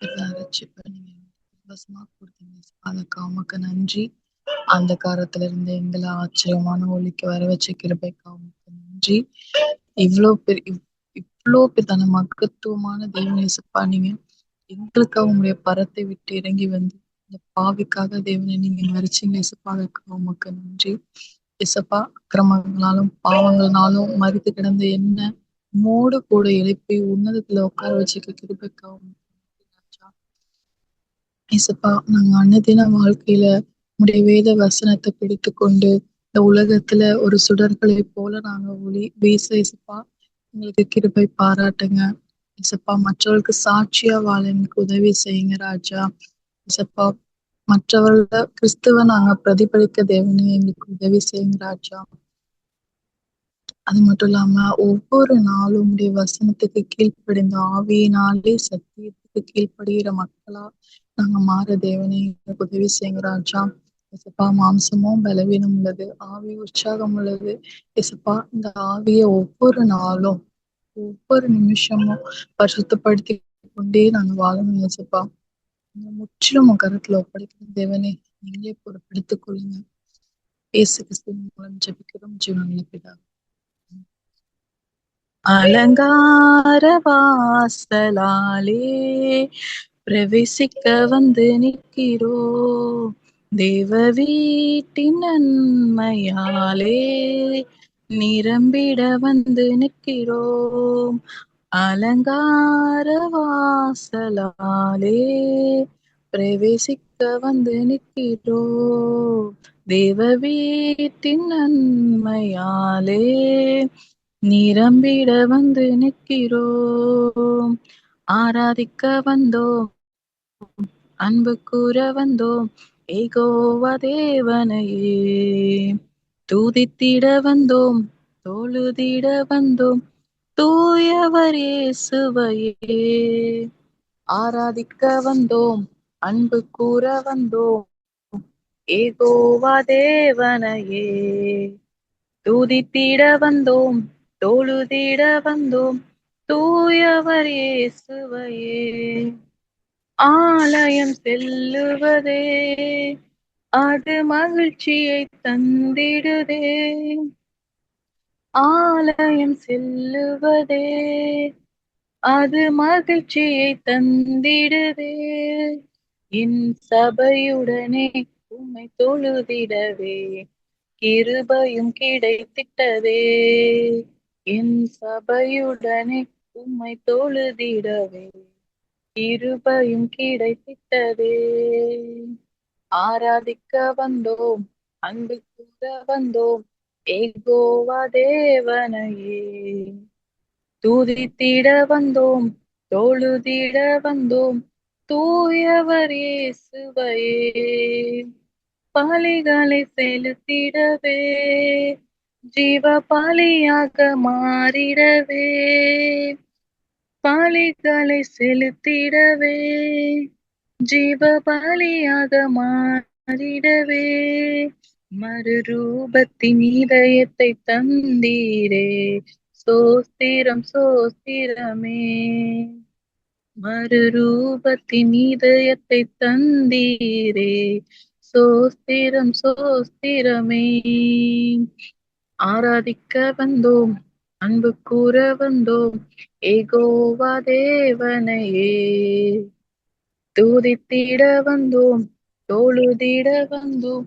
பெரிய ரட்சிப்பை நீங்க இலவசமா கொடுத்தீங்க. அதுக்கு உமக்கு நன்றி. அந்த காலத்துல இருந்து எங்களை ஆச்சரியமான ஒளிக்கு வர வச்ச கிருபைக்கு உமக்கு நன்றி. இவ்வளோ பெரிய மகத்துவமான தேவன் இயேசுப்பா, நீங்க எங்களுக்காக உங்களுடைய பரத்தை விட்டு இறங்கி வந்து இந்த பாவிக்காக தேவனை நீங்க மறிச்சீங்க இயேசுப்பா. அதுக்கு உமக்கு நன்றி இயேசுப்பா. அக்கிரமங்களாலும் பாவங்களாலும் மரித்து கிடந்த என்ன மோடு கூட எழுப்பி உன்னதத்துல உட்கார வச்சுக்க கிருபைக்காக உமக்கு நன்றி ராஜா. இயேசுப்பா, நாங்க அன்னதின வாழ்க்கையில உடைய வேத வசனத்தை பிடித்து கொண்டு இந்த உலகத்துல ஒரு சுடர்களை போல நாங்க ஒளி வீச இயேசுப்பா எங்களுக்கு கிருபை பாராட்டுங்க இயேசுப்பா. மற்றவர்களுக்கு சாட்சியா வாழ எங்களுக்கு உதவி செய்யுங்க ராஜா. இயேசுப்பா, மற்றவர்கள கிறிஸ்துவ நாங்க பிரதிபலிக்க தேவனே எங்களுக்கு உதவி செய்யுங்க ராஜா. அது மட்டும் இல்லாம ஒவ்வொரு நாளும் உடைய வசனத்துக்கு கீழ்ப்படிந்த ஆவியினாலே சத்தியத்துக்கு கீழ்ப்படுகிற மக்களா நாங்க மாற தேவனே எங்களுக்கு உதவி செய்யுங்க ராஜா. இசப்பா, மாம்சமும் பலவீனம் உள்ளது, ஆவி உற்சாகம் உள்ளது. இசப்பா, இந்த ஆவியை ஒவ்வொரு நாளும் ஒவ்வொரு நிமிஷமும் பரிசுத்தப்படுத்தி கொண்டே நாங்க வாழணும் இசப்பா. முற்றிலும் உங்க கருத்துல ஒப்படைக்கிற தேவனே நீங்களே பொறுப்பெடுத்துக் கொள்ளுங்க. இயேசு கிறிஸ்துவின் மூலம் ஜெபிக்கிறோம் ஜீவனுள்ள பிதா. அலங்கார வாசலாலே பிரவேசிக்க வந்து நிற்கிறோ, தேவ வீட்டின் நன்மையாலே நிரம்பிட வந்து நிற்கிறோம். அலங்கார வாசலாலே பிரவேசிக்க வந்து நிற்கிறோ, தேவ வீட்டின் நன்மையாலே நிரம்பிட வந்து நிற்கிறோம். ஆராதிக்க வந்தோம், அன்பு கூற வந்தோம், ஏகோவா தேவனையே துதித்திட வந்தோம், தொழுதிட வந்தோம், தூயவர் இயேசுவையே. ஆராதிக்க வந்தோம், அன்பு கூற வந்தோம், ஏகோவா தேவனையே துதித்திட வந்தோம், தொழுதிட வந்தோம், தூயவர் இயேசுவையே. ஆலயம் செல்லுவதே அது மகிழ்ச்சியை தந்திடுதே, ஆலயம் செல்லுவதே அது மகிழ்ச்சியை தந்திடுதே, என் சபையுடனே உம்மை தொழுதிடவே கிருபையும் கிடைத்திட்டதே, என் சபையுடனே உம்மை தொழுதிடவே கிருபையும் கிடைத்திட்டதே. ஆராதிக்க வந்தோம், அன்பு கூற வந்தோம், ஏகோவா தேவனையே துதித்திட வந்தோம், தொழுதிட வந்தோம், தூயவர் இயேசுவையே. பலிகளை செலுத்திடவே ஜீவ பலியாக மாறிடவே, பலிகளை செலுத்திடவே ஜீவ பலியாக மாறிடவே, மறுரூபத்தின் இதயத்தை தந்தீரே, சோஸ்திரம் சோஸ்திரமே. மறுரூபத்தின் இதயத்தை தந்தீரே, சோஸ்திரம் சோஸ்திரமே. ஆராதிக்க வந்தோம், அன்பு கூற வந்தோம், ஏகோவா தேவனையே துதித்திட வந்தோம், தொழுதிட வந்தோம்,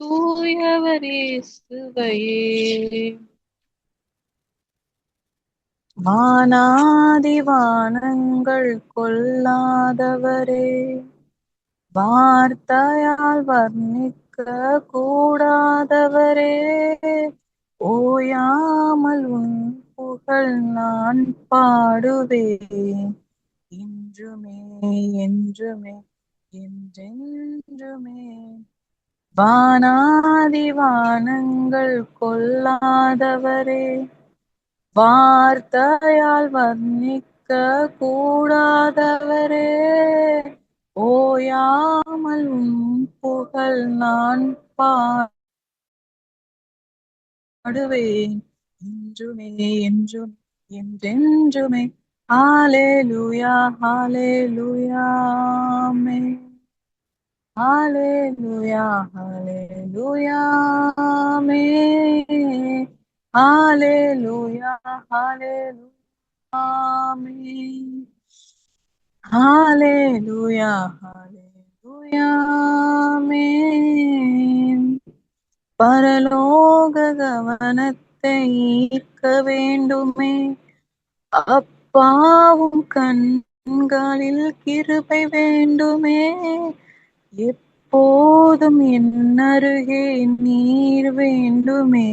தூயவர் இயேசுவையே. வானாதி வானங்கள் கொள்ளாதவரே, வார்த்தையால் வர்ணிக்க கூடாதவரே, ஓயாமல் உன் புகழ் நான் பாடுவேன், என்றுமே என்றுமே என்றென்றுமே. வானாதி வானங்கள் கொள்ளாதவரே, வார்த்தையால் வர்ணிக்க கூடாதவரே, ஓயாமல் உன் புகழ் நான் பாடுவேன், என்றுமே என்றும் என்றென்றுமே. ஹalleluya ஹalleluya ஆமென். ஹalleluya ஹalleluya ஆமென். ஹalleluya ஹalleluya ஆமென். ஹalleluya ஹalleluya ஆமென். பரலோக கவனத்தை ஈர்க்க வேண்டுமே, அப்பாவும் கண்களில் கிருபை வேண்டுமே, எப்போதும் என் அருகே நீர் வேண்டுமே,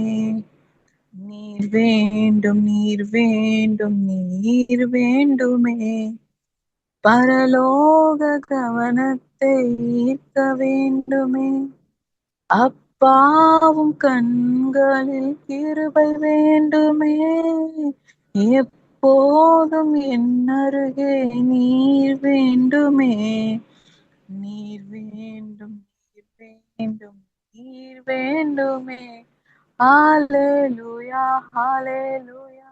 நீர் வேண்டும் நீர் வேண்டும் நீர் வேண்டுமே, பரலோக கவனத்தை ஈர்க்க வேண்டுமே, அப்பாவும் கண்களில் கிருபை வேண்டுமே, எப்போதும் என் அருகே நீர் வேண்டுமே, நீர் வேண்டும் நீர் வேண்டும் நீர் வேண்டுமே. ஹalleluya ஹalleluya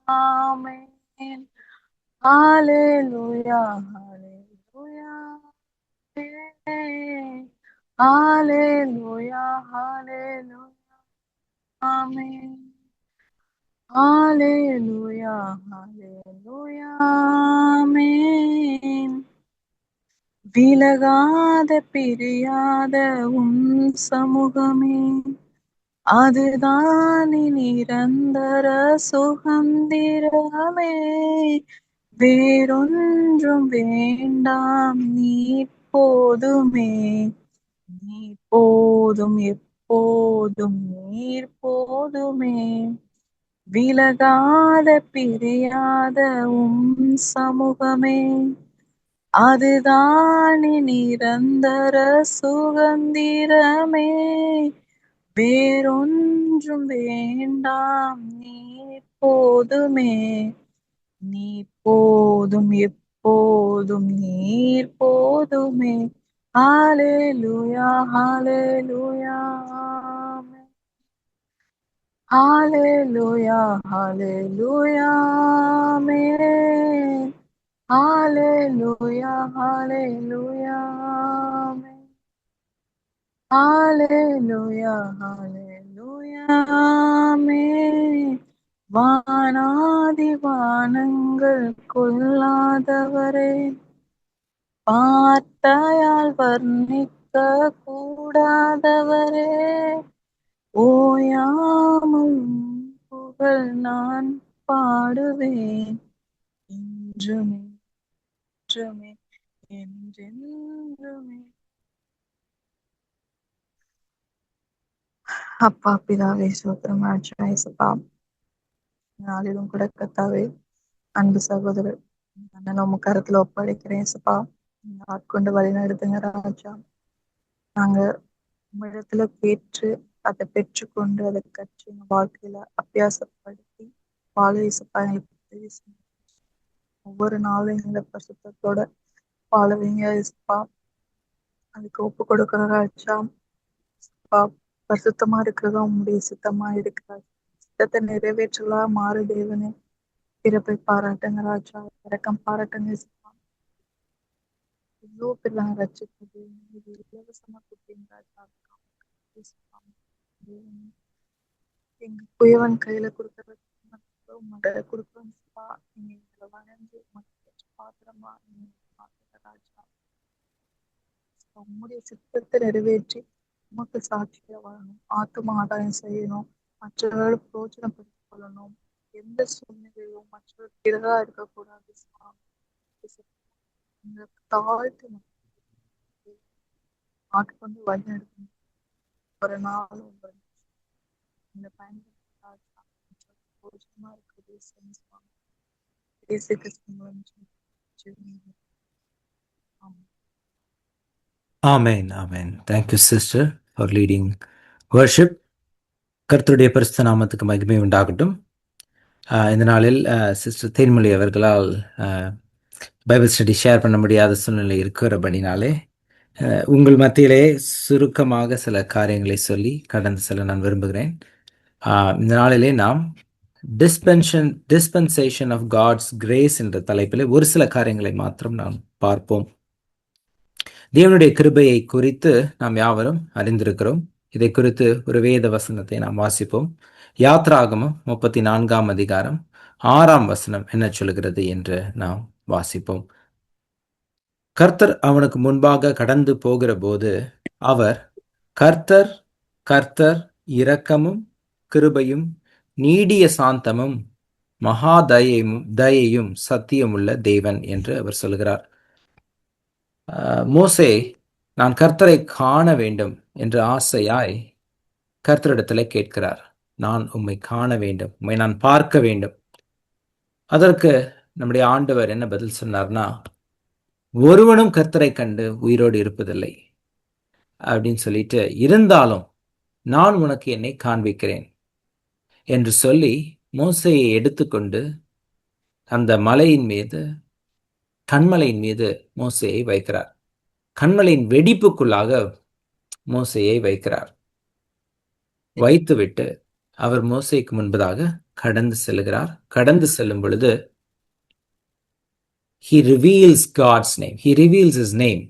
ஆமென். ஹalleluya ஹalleluya ஹalleluya ஹalleluya ஆமென். ஹalleluya ஹalleluya ஆமென். விலகாத பிரியாத உம் சமூகமே, அதுதான் நிரந்தர சுகந்திரமே, வேறொன்றும் வேண்டாம் நீ போதுமே, நீ போதும் எப்போதும் நீர் போதுமே, விலகாத பிரியாத உம் சமூகமே, அதுதான் நிரந்தர சுகந்திரமே, வேறொன்றும் வேண்டாம் நீ போதுமே, நீ போதும் எப்போதும் நீர் போதுமே. ஹalleluya ஹalleluya ஆமென். ஹalleluya ஹalleluya ஆமென். ஹalleluya ஹalleluya ஆமென். ஹalleluya ஹalleluya ஆமென். வானாதி வானங்கள் கொள்ளாதவரே, வார்த்தையால் வர்ணிக்க கூடாதவரே, ஓயாமல் உம் புகழ் நான் பாடுவேன், என்றுமே என்றுமே என்றென்றுமே. அப்பா பிதாவே ஸ்தோத்திரம் ஆச்சுப்பா. நாளிலும் கூட கத்தாவே அன்பு சகோதரர் அண்ணன் உங்க கருத்துல ஒப்படைக்கிறேன் சப்பா. ஆட்கொண்டு வழி நடத்துங்க ராஜா. நாங்க உங்களிடத்துல கேட்டு அதை பெற்றுக்கொண்டு அதை கற்று எங்க வாழ்க்கையில அபியாசப்படுத்தி வாழ சப்பா எங்களுக்கு உதவி செய்யுங்க. ஒவ்வொரு நாளும் எங்களை பரிசுத்தத்தோட வாழவீங்க சப்பா. அதுக்கு ஒப்பு கொடுக்கிற ராஜா சப்பா. பரிசுத்தமா இருக்கிறதா உங்களுடைய சித்தமா இருக்கிறார். சித்தத்தை நிறைவேற்றலாம் மாறு தேவனே. பிறப்பை பாராட்டுங்க ராஜா. இறக்கம் பாராட்டுங்க சப்பா. எவ்வளோ பேர் நாங்கள் ரசிப்பது இது இலவசமா கொடுத்தீங்க ராஜா. தேவனே, எங்க குயவன் கையில கொடுக்கறது உங்களோட கொடுக்கணும் சப்பா. நீங்க எங்களை வணங்கி உங்களுக்கு பாத்திரமா நீங்க பாத்துக்க ராஜா. உம்முடைய சித்தத்தை நிறைவேற்றி உமக்கு சாட்சியா வாழணும். ஆத்தும ஆதாயம் செய்யணும். மற்றவர்கள் பிரோஜனப்படுத்திக் கொள்ளணும். எந்த சூழ்நிலையிலும் மற்றவர்களுக்கு எதிராக இருக்கக்கூடாது சுவாமி. உங்களுக்கு தாழ்த்து ஆட்கொண்டு வழி நடத்தணும். ஒரு நாள் ஒரு இந்த பயன்படுத்த பிரோஜனமா இருக்கிறது சுவாமி. இயேசு கிறிஸ்து மூலம் ஜெபிக்கிறேன். ஆமென். Amen. Amen. Thank you, sister, for leading worship. கர்த்தருடைய பரிசுத்த நாமத்துக்கு மகிமை உண்டாகட்டும். இந்த நாளில் சிஸ்டர் தேன்மொழி அவர்களால் பைபிள் ஸ்டடி ஷேர் பண்ண முடியாத சூழ்நிலை இருக்கிறபடினாலே உங்கள் மத்தியிலே சுருக்கமாக சில காரியங்களை சொல்லி கடந்து செல்ல நான் விரும்புகிறேன். இந்த நாளிலே நாம் டிஸ்பென்சேஷன் ஆஃப் காட்ஸ் கிரேஸ் என்ற தலைப்பில் ஒரு சில காரியங்களை மாத்திரம் நாம் பார்ப்போம். தேவனுடைய கிருபையை குறித்து நாம் யாவரும் அறிந்திருக்கிறோம். இதை குறித்து ஒரு வேத வசனத்தை நாம் வாசிப்போம். யாத்ராகமம் 34ஆம் அதிகாரம் 6ஆம் வசனம் என்ன சொல்கிறது என்று நாம் வாசிப்போம். கர்த்தர் அவனுக்கு முன்பாக கடந்து போகிற போது அவர், கர்த்தர் கர்த்தர் இரக்கமும் கிருபையும் நீடிய சாந்தமும் மகா தயையும் சத்தியமுள்ள தேவன் என்று அவர் சொல்கிறார். மோசே, நான் கர்த்தரை காண வேண்டும் என்று ஆசையாய் கர்த்தரிடத்தில் கேட்கிறார். நான் உம்மை காண வேண்டும், உம்மை நான் பார்க்க வேண்டும். அதற்கு நம்முடைய ஆண்டவர் என்ன பதில் சொன்னார்னா, ஒருவனும் கர்த்தரை கண்டு உயிரோடு இருப்பதில்லை அப்படின்னு சொல்லிட்டு, இருந்தாலும் நான் உனக்கு என்னை காண்பிக்கிறேன் என்று சொல்லி மோசையை எடுத்துக்கொண்டு அந்த மலையின் மீது, கண்மலையின் மீது மோசையை வைக்கிறார். கண்மலையின் வெடிப்புக்குள்ளாக மோசையை வைக்கிறார். வைத்துவிட்டு அவர் மோசைக்கு முன்பதாக கடந்து செல்கிறார். கடந்து செல்லும் பொழுது he reveals God's name. He reveals his name.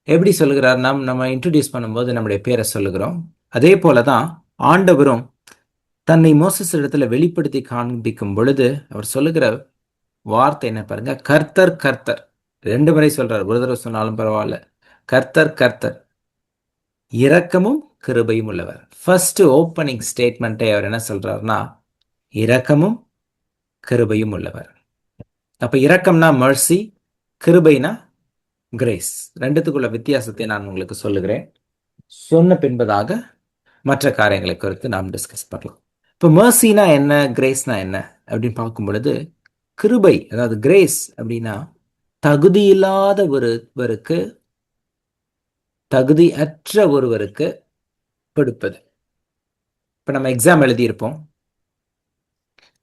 எப்படி சொல்லுகிறார்? நம்ம இன்ட்ரோடியூஸ் பண்ணும்போது நம்முடைய பேரை சொல்லுகிறோம். அதே போலதான் ஆண்டவரும் தன்னை மோசஸ் இடத்துல வெளிப்படுத்தி காண்பிக்கும் பொழுது அவர் சொல்லுகிற வார்த்தை என்ன பாருங்க, கர்த்தர் கர்த்தர். 2 முறை சொல்றார், ஒரு தடவை சொன்னாலும் பரவாயில்ல. கர்த்தர் கர்த்தர் இரக்கமும் கிருபையும் உள்ளவர். ஃபர்ஸ்ட் ஓப்பனிங் ஸ்டேட்மெண்ட்டை அவர் என்ன சொல்றாருன்னா, இரக்கமும் கிருபையும் உள்ளவர். அப்ப இரக்கம்னா மர்சி, கிருபைனா கிரேஸ். ரெண்டுத்துக்குள்ள வித்தியாசத்தை நான் உங்களுக்கு சொல்லுகிறேன். சொன்ன பின்பதாக மற்ற காரியங்களை குறித்து நாம் டிஸ்கஸ் பண்ணலாம். இப்போ மர்சினா என்ன, கிரேஸ்னா என்ன அப்படின்னு பார்க்கும் பொழுது, கிருபை அதாவது கிரேஸ் அப்படின்னா தகுதியில்லாத ஒருவருக்கு, தகுதியற்ற ஒருவருக்கு கொடுப்பது. இப்போ நம்ம எக்ஸாம் எழுதியிருப்போம்,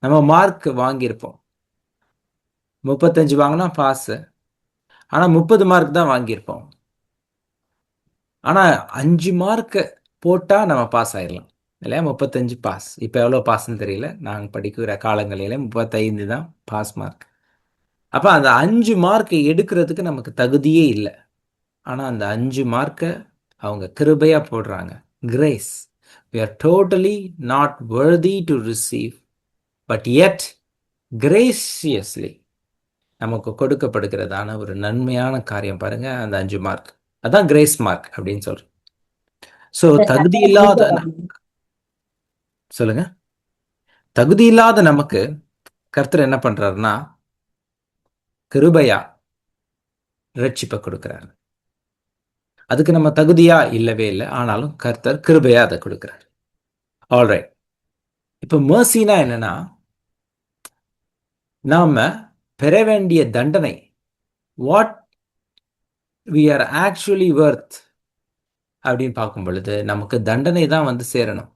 நம்ம மார்க் வாங்கியிருப்போம். 35 வாங்கினா பாஸ், ஆனால் 30 மார்க் தான் வாங்கியிருப்போம். ஆனால் 5 மார்க் போட்டால் நம்ம பாஸ் ஆயிடலாம் இல்லையா? 35 பாஸ். இப்போ எவ்வளோ பாஸ்ன்னு தெரியல, நாங்கள் படிக்கிற காலங்களில் 35 தான் பாஸ் மார்க். அப்போ அந்த 5 மார்க் எடுக்கிறதுக்கு நமக்கு தகுதியே இல்லை. ஆனால் அந்த 5 மார்க்கை அவங்க கிருபையாக போடுறாங்க. Grace. We are totally not worthy to receive, but yet graciously நமக்கு கொடுக்கப்படுகிறதான ஒரு நன்மையான காரியம் பாருங்க, அந்த 5 மார்க். அதான் கிரேஸ் மார்க் அப்படின்னு சொல்றோம். ஸோ தகுதி இல்லாத, சொல்லுங்க, தகுதி இல்லாத நமக்கு கர்த்தர் என்ன பண்றாருன்னா கிருபையா ரட்சிப்பை கொடுக்கிறார். அதுக்கு நம்ம தகுதியா இல்லவே இல்லை, ஆனாலும் கர்த்தர் கிருபையா அதை கொடுக்கிறார். ஆல்ரைட். இப்போ மர்சினா என்னன்னா, நாம பெற வேண்டிய தண்டனை, what we are actually worth அப்படின்னு பார்க்கும் பொழுது நமக்கு தண்டனை தான் வந்து சேரணும்.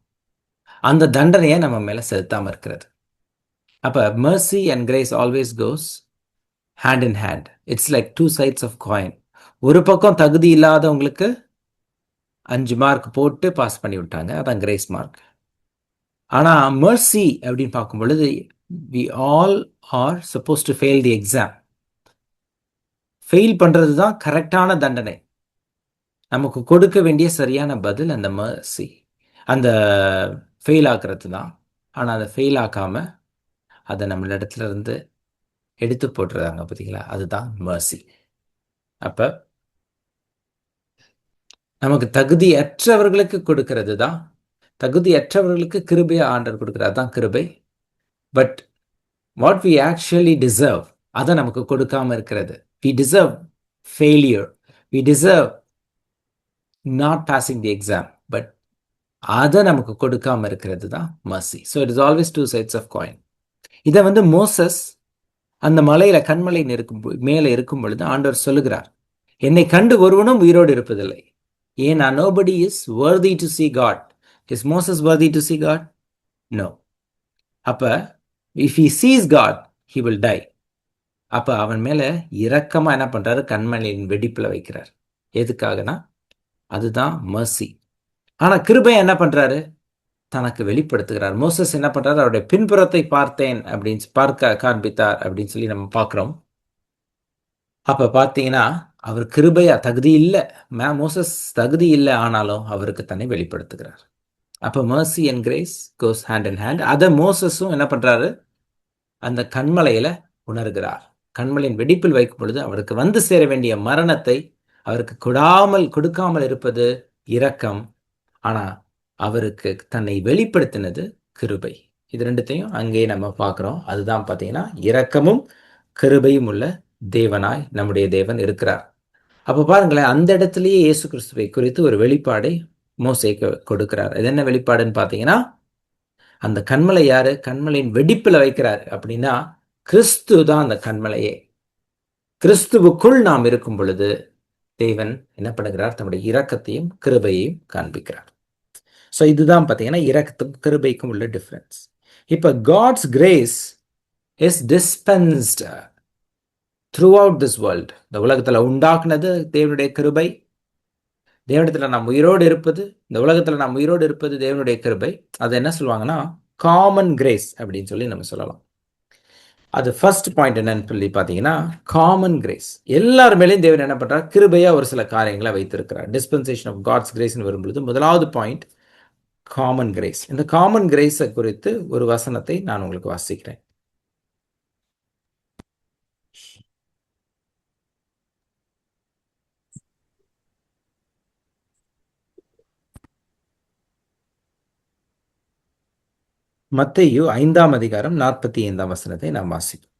அந்த தண்டனையை நம்ம மேல செலுத்தாம இருக்கிறது. அப்ப mercy and grace always goes hand in hand. It's like two sides of coin. ஒரு பக்கம் தகுதி இல்லாதவங்களுக்கு 5 மார்க் போட்டு பாஸ் பண்ணி விட்டாங்க, அதான் கிரேஸ் மார்க். ஆனா mercy அப்படின்னு பார்க்கும் பொழுது we all are supposed to fail the exam. Fail பண்றது தான் கரெக்டான தண்டனை. நமக்கு கொடுக்க வேண்டிய சரியான பதில் அந்த mercy, அந்த ஃபெயில் ஆக்குறது தான். ஆனால் அதை ஃபெயில் ஆக்காம அதை நம்மளிடத்துல இருந்து எடுத்து போட்டுறாங்க பார்த்தீங்களா, அதுதான் mercy. அப்ப நமக்கு தகுதியற்றவர்களுக்கு கொடுக்கிறது தான், தகுதியற்றவர்களுக்கு கிருபையை ஆண்டவர் கொடுக்கிறது தான் கிருபை. But what we actually deserve, அதை நமக்கு கொடுக்காம இருக்கிறது. We deserve failure, we deserve not passing the exam, but அதை நமக்கு கொடுக்காம இருக்கிறது தான் mercy. So it is always two sides of coin. இதை வந்து மோசஸ் அந்த மலையில, கண்மலையில் மேலே இருக்கும் பொழுது ஆண்டவர் சொல்லுகிறார், என்னை கண்டு ஒருவனும் உயிரோடு இருப்பதில்லை. ஏன்னா nobody is worthy to see God. Is Moses worthy to see God? No. அப்ப if he sees God, he will die. அப்ப அவன் மேல இரக்கமா என்ன பண்றாரு, கண்மலையின் வெடிப்புல வைக்கிறார். எதுக்காகனா அதுதான் mercy. ஆனா கிருபை என்ன பண்றாரு, தனக்கு வெளிப்படுத்துகிறார். மோசஸ் என்ன பண்றாரு? அவருடைய பின்புறத்தை பார்த்தேன் அப்படின்னு பார்க்க காண்பித்தார் அப்படின்னு சொல்லி நம்ம பார்க்கிறோம். அப்ப பார்த்தீங்கன்னா, அவர் கிருபையா தகுதி இல்ல. மோசஸ் தகுதி இல்ல, ஆனாலும் அவருக்கு தன்னை வெளிப்படுத்துகிறார். அப்ப mercy and grace goes hand in hand. அத மோசஸும் என்ன பண்றாரு? அந்த கன்மலையில உணர்கிறார். கன்மலையின் வெடிப்பில் வைக்கும் பொழுது அவருக்கு வந்து சேர வேண்டிய மரணத்தை அவருக்கு கொடுக்காமல் இருப்பது இரக்கம். ஆனா அவருக்கு தன்னை வெளிப்படுத்தினது கிருபை. இது ரெண்டுத்தையும் அங்கே நம்ம பார்க்கிறோம். அதுதான் பார்த்தீங்கன்னா, இரக்கமும் கிருபையும் உள்ள தேவனாய் நம்முடைய தேவன் இருக்கிறார். அப்ப பாருங்களேன், அந்த இடத்திலேயே இயேசு கிறிஸ்துவை குறித்து ஒரு வெளிப்பாடை மோசேக்கு கொடுக்கிறார். இது என்ன வெளிப்பாடுன்னு பார்த்தீங்கன்னா, அந்த கன்மலை யாரு? கன்மலையின் வெடிப்புல வைக்கிறாரு அப்படின்னா, கிறிஸ்து தான் அந்த கன்மலையே. கிறிஸ்துவுக்குள் நாம் இருக்கும் பொழுது தேவன் என்ன பண்ணுகிறார்? தம்முடைய இரக்கத்தையும் கிருபையையும் காண்பிக்கிறார். ஸோ இதுதான் பார்த்தீங்கன்னா இரக்கத்துக்கும் கிருபைக்கும் உள்ள டிஃபரன்ஸ். இப்போ God's grace is dispensed throughout this world. இந்த உலகத்தில் உண்டாக்குனது தேவனுடைய கிருபை. தேவனிடத்தில் நாம் உயிரோடு இருப்பது, இந்த உலகத்தில் நாம் உயிரோடு இருப்பது தேவனுடைய கிருபை. அது என்ன சொல்லுவாங்கன்னா காமன் கிரேஸ் அப்படின்னு சொல்லி நம்ம சொல்லலாம். அது ஃபர்ஸ்ட் பாயிண்ட் என்னன்னு சொல்லி பார்த்தீங்கன்னா, காமன் கிரேஸ். எல்லார் மேலேயும் தேவன் என்ன பண்றார்? கிருபையா ஒரு சில காரியங்களை வைத்திருக்கிறார். டிஸ்பென்சேஷன் ஆஃப் காட்ஸ் கிரேஸ்னு வரும்பொழுது முதலாவது பாயிண்ட் காமன் கிரேஸ். இந்த காமன் கிரேஸை குறித்து ஒரு வசனத்தை நான் உங்களுக்கு வாசிக்கிறேன். மத்தேயு 5ஆம் அதிகாரம் 45ஆம் வசனத்தை நாம் வாசிப்போம்.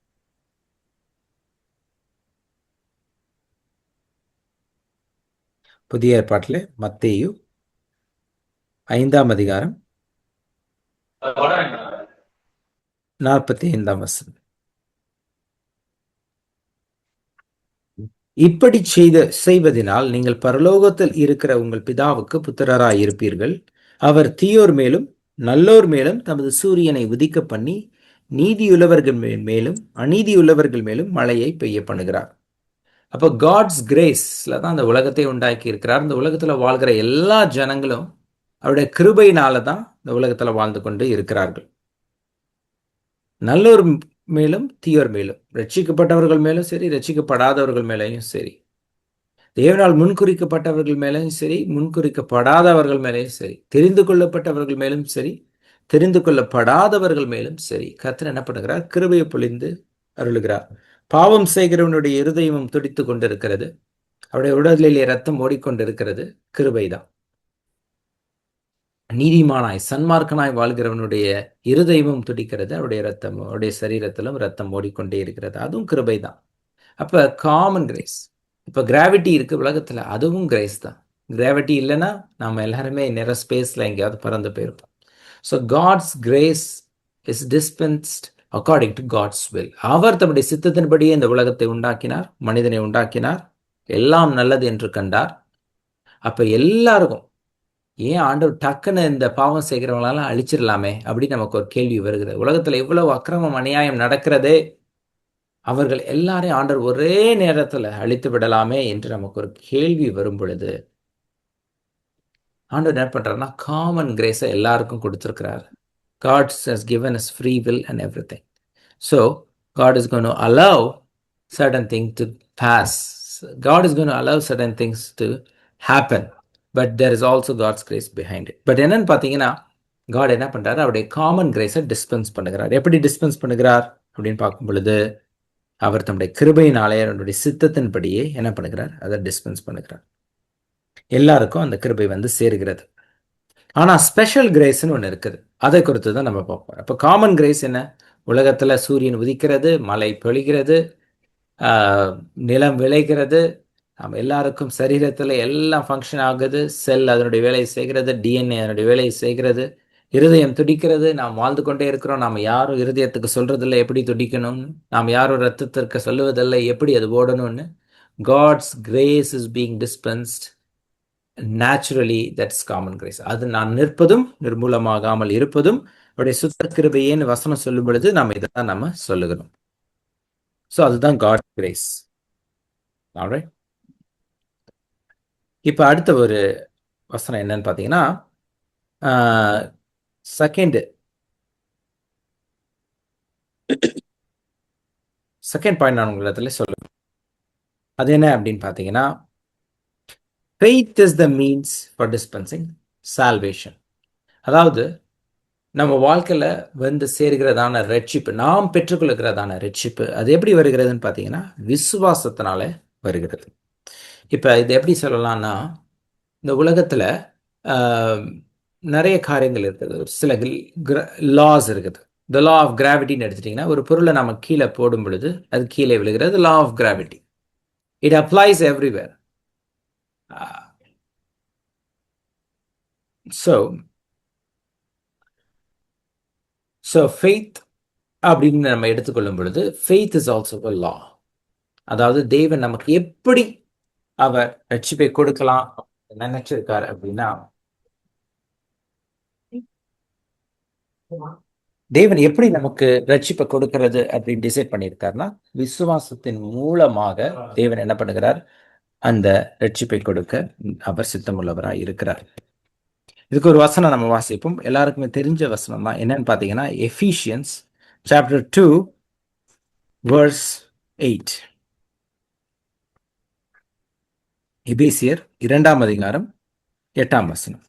புதிய ஏற்பாட்டில் மத்தேயு 5ஆம் அதிகாரம் 45ஆம் வசனம். இப்படி செய்வதனால் நீங்கள் பரலோகத்தில் இருக்கிற உங்கள் பிதாவுக்கு புத்திரராய் இருப்பீர்கள். அவர் தீயோர் மேலும் நல்லோர் மேலும் தமது சூரியனை உதிக்க பண்ணி நீதியுள்ளவர்கள் மேலும் அநீதியுள்ளவர்கள் மேலும் மழையை பெய்ய பண்ணுகிறார். அப்போ காட்ஸ் கிரேஸ்ல தான் அந்த உலகத்தை உண்டாக்கி இருக்கிறார். இந்த உலகத்துல வாழ்கிற எல்லா ஜனங்களும் அவருடைய கிருபையினால தான் இந்த உலகத்துல வாழ்ந்து கொண்டு இருக்கிறார்கள். நல்லோர் மேலும் தீயோர் மேலும், ரட்சிக்கப்பட்டவர்கள் மேலும் சரி, ரட்சிக்கப்படாதவர்கள் மேலேயும் சரி, தேவனால் முன்குறிக்கப்பட்டவர்கள் மேலேயும் சரி, முன்குறிக்கப்படாதவர்கள் மேலேயும் சரி, தெரிந்து கொள்ளப்பட்டவர்கள் மேலும் சரி, தெரிந்து கொள்ளப்படாதவர்கள் மேலும் சரி, கர்த்தர் என்ன பண்ணுகிறார்? கிருபையை பொழிந்து அருளுகிறார். பாவம் செய்கிறவனுடைய இருதயமும் துடித்து கொண்டிருக்கிறது. அவருடைய உடலிலே ரத்தம் ஓடிக்கொண்டிருக்கிறது. கிருபைதான். நீதிமானாய் சன்மார்க்கனாய் வாழ்கிறவனுடைய இருதயமும் துடிக்கிறது. அவருடைய ரத்தம், அவருடைய சரீரத்திலும் ரத்தம் ஓடிக்கொண்டே இருக்கிறது. அதுவும் கிருபைதான். அப்ப காமன் கிரேஸ். இப்ப கிராவிட்டி இருக்கு உலகத்துல, அதுவும் கிரேஸ் தான். கிராவிட்டி இல்லைன்னா நாம எல்லாருமே நேர ஸ்பேஸ்ல எங்கேயாவது பறந்து போயிருப்போம். So God's grace is dispensed according to God's will. அவர் தம்முடைய சித்தத்தின்படியே இந்த உலகத்தை உண்டாக்கினார், மனிதனை உண்டாக்கினார், எல்லாம் நல்லது என்று கண்டார். அப்ப எல்லாருக்கும் ஏன் ஆண்டவர் டக்குன்னு இந்த பாவம் செய்கிறவங்களெல்லாம் அழிச்சிடலாமே அப்படின்னு நமக்கு ஒரு கேள்வி வருகிறது. உலகத்துல எவ்வளவு அக்கிரமம் அநியாயம் நடக்கிறதே, அவர்கள் எல்லாரையும் ஆண்டவர் ஒரே நேரத்துல அழித்து விடலாமே என்று நமக்கு ஒரு கேள்வி வரும் பொழுது ஆண்டவர் என்ன பண்றாருன்னா காமன் கிரேஸை எல்லாருக்கும் கொடுத்திருக்கிறார். God has given us free will and everything. So God is going to allow certain things to pass. God is going to allow certain things to happen. But there is also God's grace behind it. But என்னன்னு பார்த்தீங்கன்னா, God என்ன பண்றாரு? அவருடைய common கிரேஸை dispense பண்ணுகிறார். எப்படி dispense பண்ணுகிறார் அப்படின்னு பார்க்கும் பொழுது, அவர் தம்முடைய கிருபையினாலே அவருடைய சித்தத்தின்படியே என்ன பண்ணுகிறார்? அதை டிஸ்பென்ஸ் பண்ணுகிறார். எல்லாருக்கும் அந்த கிருபை வந்து சேருகிறது. ஆனா ஸ்பெஷல் கிரேஸ்ன்னு ஒன்று இருக்குது. அதை குறித்து தான் நம்ம பார்ப்போம். அப்போ காமன் கிரேஸ் என்ன? உலகத்துல சூரியன் உதிக்கிறது, மழை பொழிகிறது, நிலம் விளைகிறது, நம்ம எல்லாருக்கும் சரீரத்தில் எல்லாம் ஃபங்க்ஷன் ஆகுது. செல் அதனுடைய வேலையை செய்கிறது, டிஎன்ஏ அதனுடைய வேலையை செய்கிறது, இருதயம் துடிக்கிறது. நாம் வாழ்ந்து கொண்டே இருக்கிறோம். நாம் யாரும் இருதயத்துக்கு சொல்றதில்லை எப்படி துடிக்கணும்னு, நாம் யாரும் ரத்தத்திற்கு சொல்லுவதில்லை எப்படி அது ஓடணும்னு. God's grace is being dispensed naturally. That's common grace. அது நான் நிற்பதும் நிர்மூலமாகாமல் இருப்பதும் அவருடைய சுத்த கிருபையேன்னு வசனம் சொல்லும் பொழுது நாம் இதைதான் நம்ம சொல்லுகிறோம். ஸோ அதுதான் காட் கிரேஸ். ஆல்ரைட். இப்போ அடுத்த ஒரு வசனம் என்னன்னு பார்த்தீங்கன்னா, செகண்ட் பாயிண்ட் நான் உங்களிடத்துல சொல்லுவேன். அது என்ன அப்படின்னு பார்த்தீங்கன்னா, faith is the means for dispensing salvation. அதாவது நம்ம வாழ்க்கையில வந்து சேர்கிறதான ரட்சிப்பு, நாம் பெற்றுக்கொள்கிறதான ரட்சிப்பு, அது எப்படி வருகிறதுன்னு பார்த்தீங்கன்னா விசுவாசத்தினால வருகிறது. இப்போ இது எப்படி சொல்லலாம்னா, இந்த உலகத்தில் நிறைய காரியங்கள் இருக்குது. ஒரு சில லாஸ் இருக்குது. த லா ஆஃப் கிராவிட்டின்னு எடுத்துட்டிங்கன்னா, ஒரு பொருளை நம்ம கீழே போடும் பொழுது அது கீழே விழுகிறது. Law of gravity it applies everywhere. So faith அப்படின்னு நம்ம எடுத்துக்கொள்ளும் பொழுது faith is also a law. அதாவது தேவன் நமக்கு எப்படி அவர் ரட்சிப்பை கொடுக்கலாம் நினைச்சிருக்காரு அப்படின்னா, தேவன் எப்படி நமக்கு ரட்சிப்பை கொடுக்கிறது அப்படின்னு டிசைட் பண்ணியிருக்காருன்னா, விசுவாசத்தின் மூலமாக தேவன் என்ன பண்ணுகிறார், அந்த ரட்சிப்பை கொடுக்க அவர் சித்தமுள்ளவராக இருக்கிறார். இதுக்கு ஒரு வசனம் நம்ம வாசிப்போம். எல்லாருக்குமே தெரிஞ்ச வசனம் தான். என்னன்னு பார்த்தீங்கன்னா, எஃபீஷியன்ஸ் சாப்டர் 2 verse 8. எபேசியர் 2ஆம் அதிகாரம் 8ஆம் வசனம்.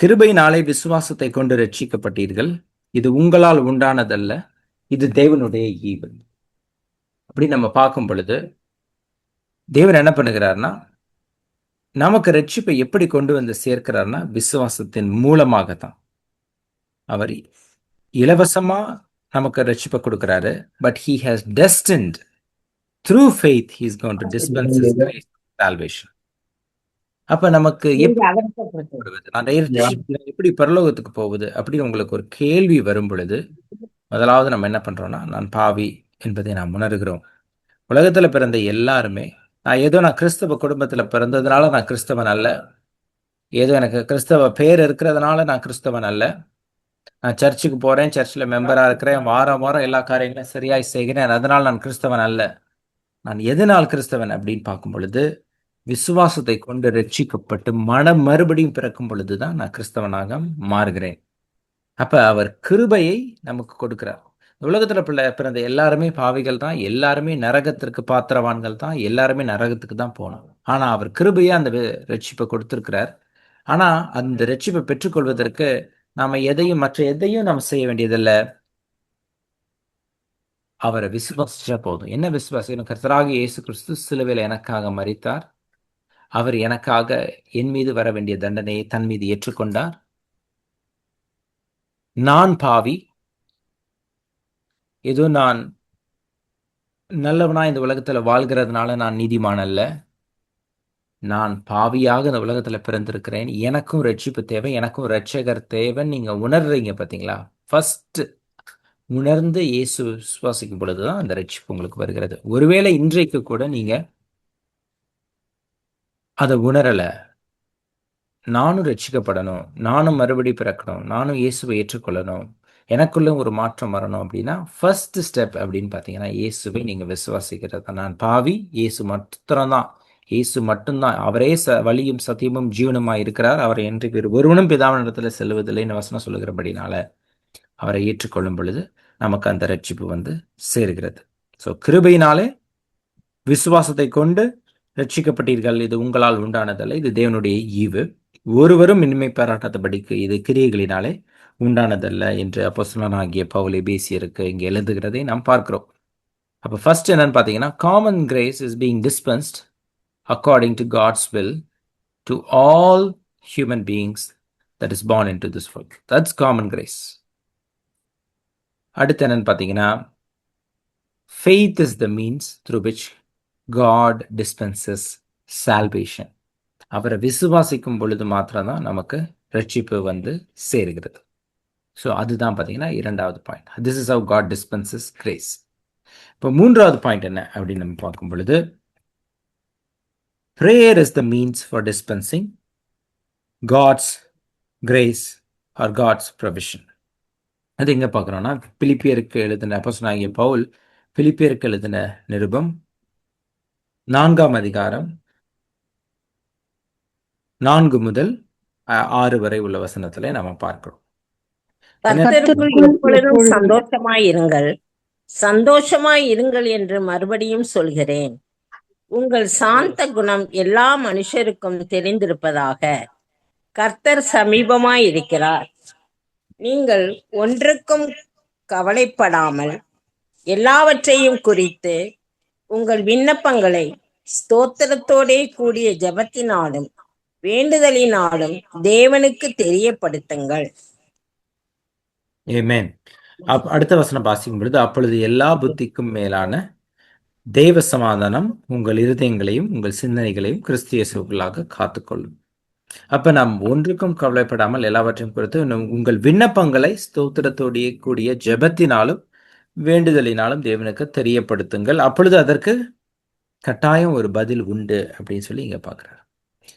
கிருபையினாலே விசுவாசத்தை கொண்டு ரட்சிக்கப்பட்டீர்கள், இது உங்களால் உண்டானதல்ல, இது தேவனுடைய ஈவு. அப்படி நம்ம பார்க்கும் பொழுது தேவன் என்ன பண்ணுகிறார்னா, நமக்கு ரட்சிப்பை எப்படி கொண்டு வந்து சேர்க்கிறார்னா விசுவாசத்தின் மூலமாக தான். அவர் இலவசமா நமக்கு ரட்சிப்பை கொடுக்கிறாரு. But he has destined through faith he is going to dispense his grace, salvation. அப்ப நமக்கு எப்படி பரலோகத்துக்கு போகுது அப்படின்னு உங்களுக்கு ஒரு கேள்வி வரும் பொழுது, முதலாவது நம்ம என்ன பண்றோம்னா, நான் பாவி என்பதை நாம் உணர்கிறோம். உலகத்துல பிறந்த எல்லாருமே, நான் கிறிஸ்தவ குடும்பத்துல பிறந்ததுனால நான் கிறிஸ்தவன் அல்ல, ஏதோ எனக்கு கிறிஸ்தவ பேர் இருக்கிறதுனால நான் கிறிஸ்தவன் அல்ல, நான் சர்ச்சுக்கு போறேன், சர்ச்சில் மெம்பரா இருக்கிறேன், வாரம் வாரம் எல்லா காரியங்களும் சரியாய் செய்கிறேன், அதனால் நான் கிறிஸ்தவன் அல்ல. நான் எதனால் கிறிஸ்தவன் அப்படின்னு பார்க்கும் பொழுது, விசுவாசத்தை கொண்டு ரட்சிக்கப்பட்டு மறுபடியும் பிறக்கும் பொழுதுதான் நான் கிறிஸ்தவனாக மாறுகிறேன். அப்ப அவர் கிருபையை நமக்கு கொடுக்கிறார். உலகத்துல பிறந்த எல்லாருமே பாவிகள் தான், எல்லாருமே நரகத்திற்கு பாத்திரவான்கள் தான், எல்லாருமே நரகத்துக்கு தான் போகணும். ஆனா அவர் கிருபையா அந்த ரட்சிப்பை கொடுத்திருக்கிறார். ஆனா அந்த ரட்சிப்பை பெற்றுக்கொள்வதற்கு நாம மற்ற எதையும் நம்ம செய்ய வேண்டியதில்லை. அவரை விசுவாசிச்சா போதும். என்ன விசுவாசம்? கர்த்தராக இயேசு கிறிஸ்து சிலுவையில் எனக்காக மரித்தார். அவர் எனக்காக என் மீது வர வேண்டிய தண்டனையை தன் மீது ஏற்றுக்கொண்டார். நான் பாவி, ஏதோ நான் நல்லவனா இந்த உலகத்துல வாழ்கிறதுனால நான் நீதிமான் அல்ல. நான் பாவியாக இந்த உலகத்துல பிறந்திருக்கிறேன். எனக்கும் ரட்சிப்பு தேவை, எனக்கும் ரட்சகர் தேவைன்னு நீங்க உணர்றீங்க பார்த்தீங்களா? ஃபர்ஸ்ட் உணர்ந்து இயேசு விசுவாசிக்கும் பொழுதுதான் அந்த ரட்சிப்பு உங்களுக்கு வருகிறது. ஒருவேளை இன்றைக்கு கூட நீங்க அதை உணரல, நானும் ரட்சிக்கப்படணும், நானும் மறுபடி பிறக்கணும், நானும் இயேசுவை ஏற்றுக்கொள்ளணும், எனக்குள்ள ஒரு மாற்றம் வரணும் அப்படின்னா ஃபர்ஸ்ட் ஸ்டெப் அப்படின்னு பார்த்தீங்கன்னா இயேசுவை நீங்க விசுவாசிக்கிறது. நான் பாவி, இயேசு மாத்திரம்தான், இயேசு மட்டும்தான், அவரே வழியும் சத்தியமும் ஜீவனுமா இருக்கிறார், அவரை என்று ஒருவனும் பிதாவினிடத்துல செல்வதில்லைன்னு வசனம் சொல்லுகிறபடினால அவரை ஏற்றுக்கொள்ளும் பொழுது நமக்கு அந்த ரட்சிப்பு வந்து சேருகிறது. ஸோ கிருபையினாலே விசுவாசத்தை கொண்டு ரட்சிக்கப்பட்டீர்கள், இது உங்களால் உண்டானதல்ல, இது தேவனுடைய ஈவு, ஒருவரும் இனிமை பாராட்டாதபடிக்கு இது கிரியைகளினாலே உண்டானதல்ல என்று அப்போஸ்தலனாகிய பவுல் எபேசியருக்கு இங்கே எழுதுகிறதை நாம் பார்க்கிறோம். அப்போ ஃபர்ஸ்ட் என்னன்னு பார்த்தீங்கன்னா, common grace is being dispensed according to God's will to all human beings that is born into this world. That's common grace. அடுத்து என்னன்னு பார்த்தீங்கன்னா, faith is the means through which God dispenses salvation. அவரை விசுவாசிக்கும் பொழுது மாத்திரம்தான் நமக்கு ரட்சிப்பு வந்து சேருகிறது. ஸோ அதுதான் பார்த்தீங்கன்னா இரண்டாவது point. This is how God dispenses grace. இப்போ மூன்றாவது பாயிண்ட் என்ன அப்படின்னு நம்ம பார்க்கும் பொழுது, prayer is the means for dispensing God's grace or God's provision. அது எங்க பார்க்குறோம்னா, பிலிப்பியருக்கு எழுதின அப்போஸ்தலனாகிய பவுல் பிலிப்பியருக்கு எழுதின நிருபம் 4ஆம் அதிகாரம் 4 முதல் 6 வரை உள்ள வசனத்திலே நம்ம பார்க்கிறோம். என்ன கர்த்தருக்குள் கர்த்தருக்குள் எப்பொழுதும் எப்பொழுதும் சந்தோஷமாயிருங்கள். சந்தோஷமாயிருங்கள் என்று மறுபடியும் சொல்கிறேன். உங்கள் சாந்த குணம் எல்லா மனுஷருக்கும் தெரிந்திருப்பதாக. கர்த்தர் சமீபமாயிருக்கிறார். நீங்கள் ஒன்றுக்கும் கவலைப்படாமல் எல்லாவற்றையும் குறித்து உங்கள் விண்ணப்பங்களை ஸ்தோத்திரத்தோடே கூடிய ஜெபத்தினாலும் வேண்டுதலினாலும் தேவனுக்கு தெரியப்படுத்துங்கள். ஆமென். அடுத்த வசனம் வாசிக்கும் பொழுது, அப்பொழுது எல்லா புத்திக்கும் மேலான தெய்வ சமாதானம் உங்கள் இருதயங்களையும் உங்கள் சிந்தனைகளையும் கிறிஸ்து இயேசுவுக்குள்ளாக காத்துக்கொள்ளும். அப்ப நாம் ஒன்றுக்கும் கவலைப்படாமல் எல்லாவற்றையும் குறித்து உங்கள் விண்ணப்பங்களை ஸ்தோத்திரத்தோடைய கூடிய ஜெபத்தினாலும் வேண்டுதலினாலும் தேவனுக்கு தெரியப்படுத்துங்கள். அப்பொழுது அதற்கு கட்டாயம் ஒரு பதில் உண்டு அப்படின்னு சொல்லி இங்க பார்க்குறாரு.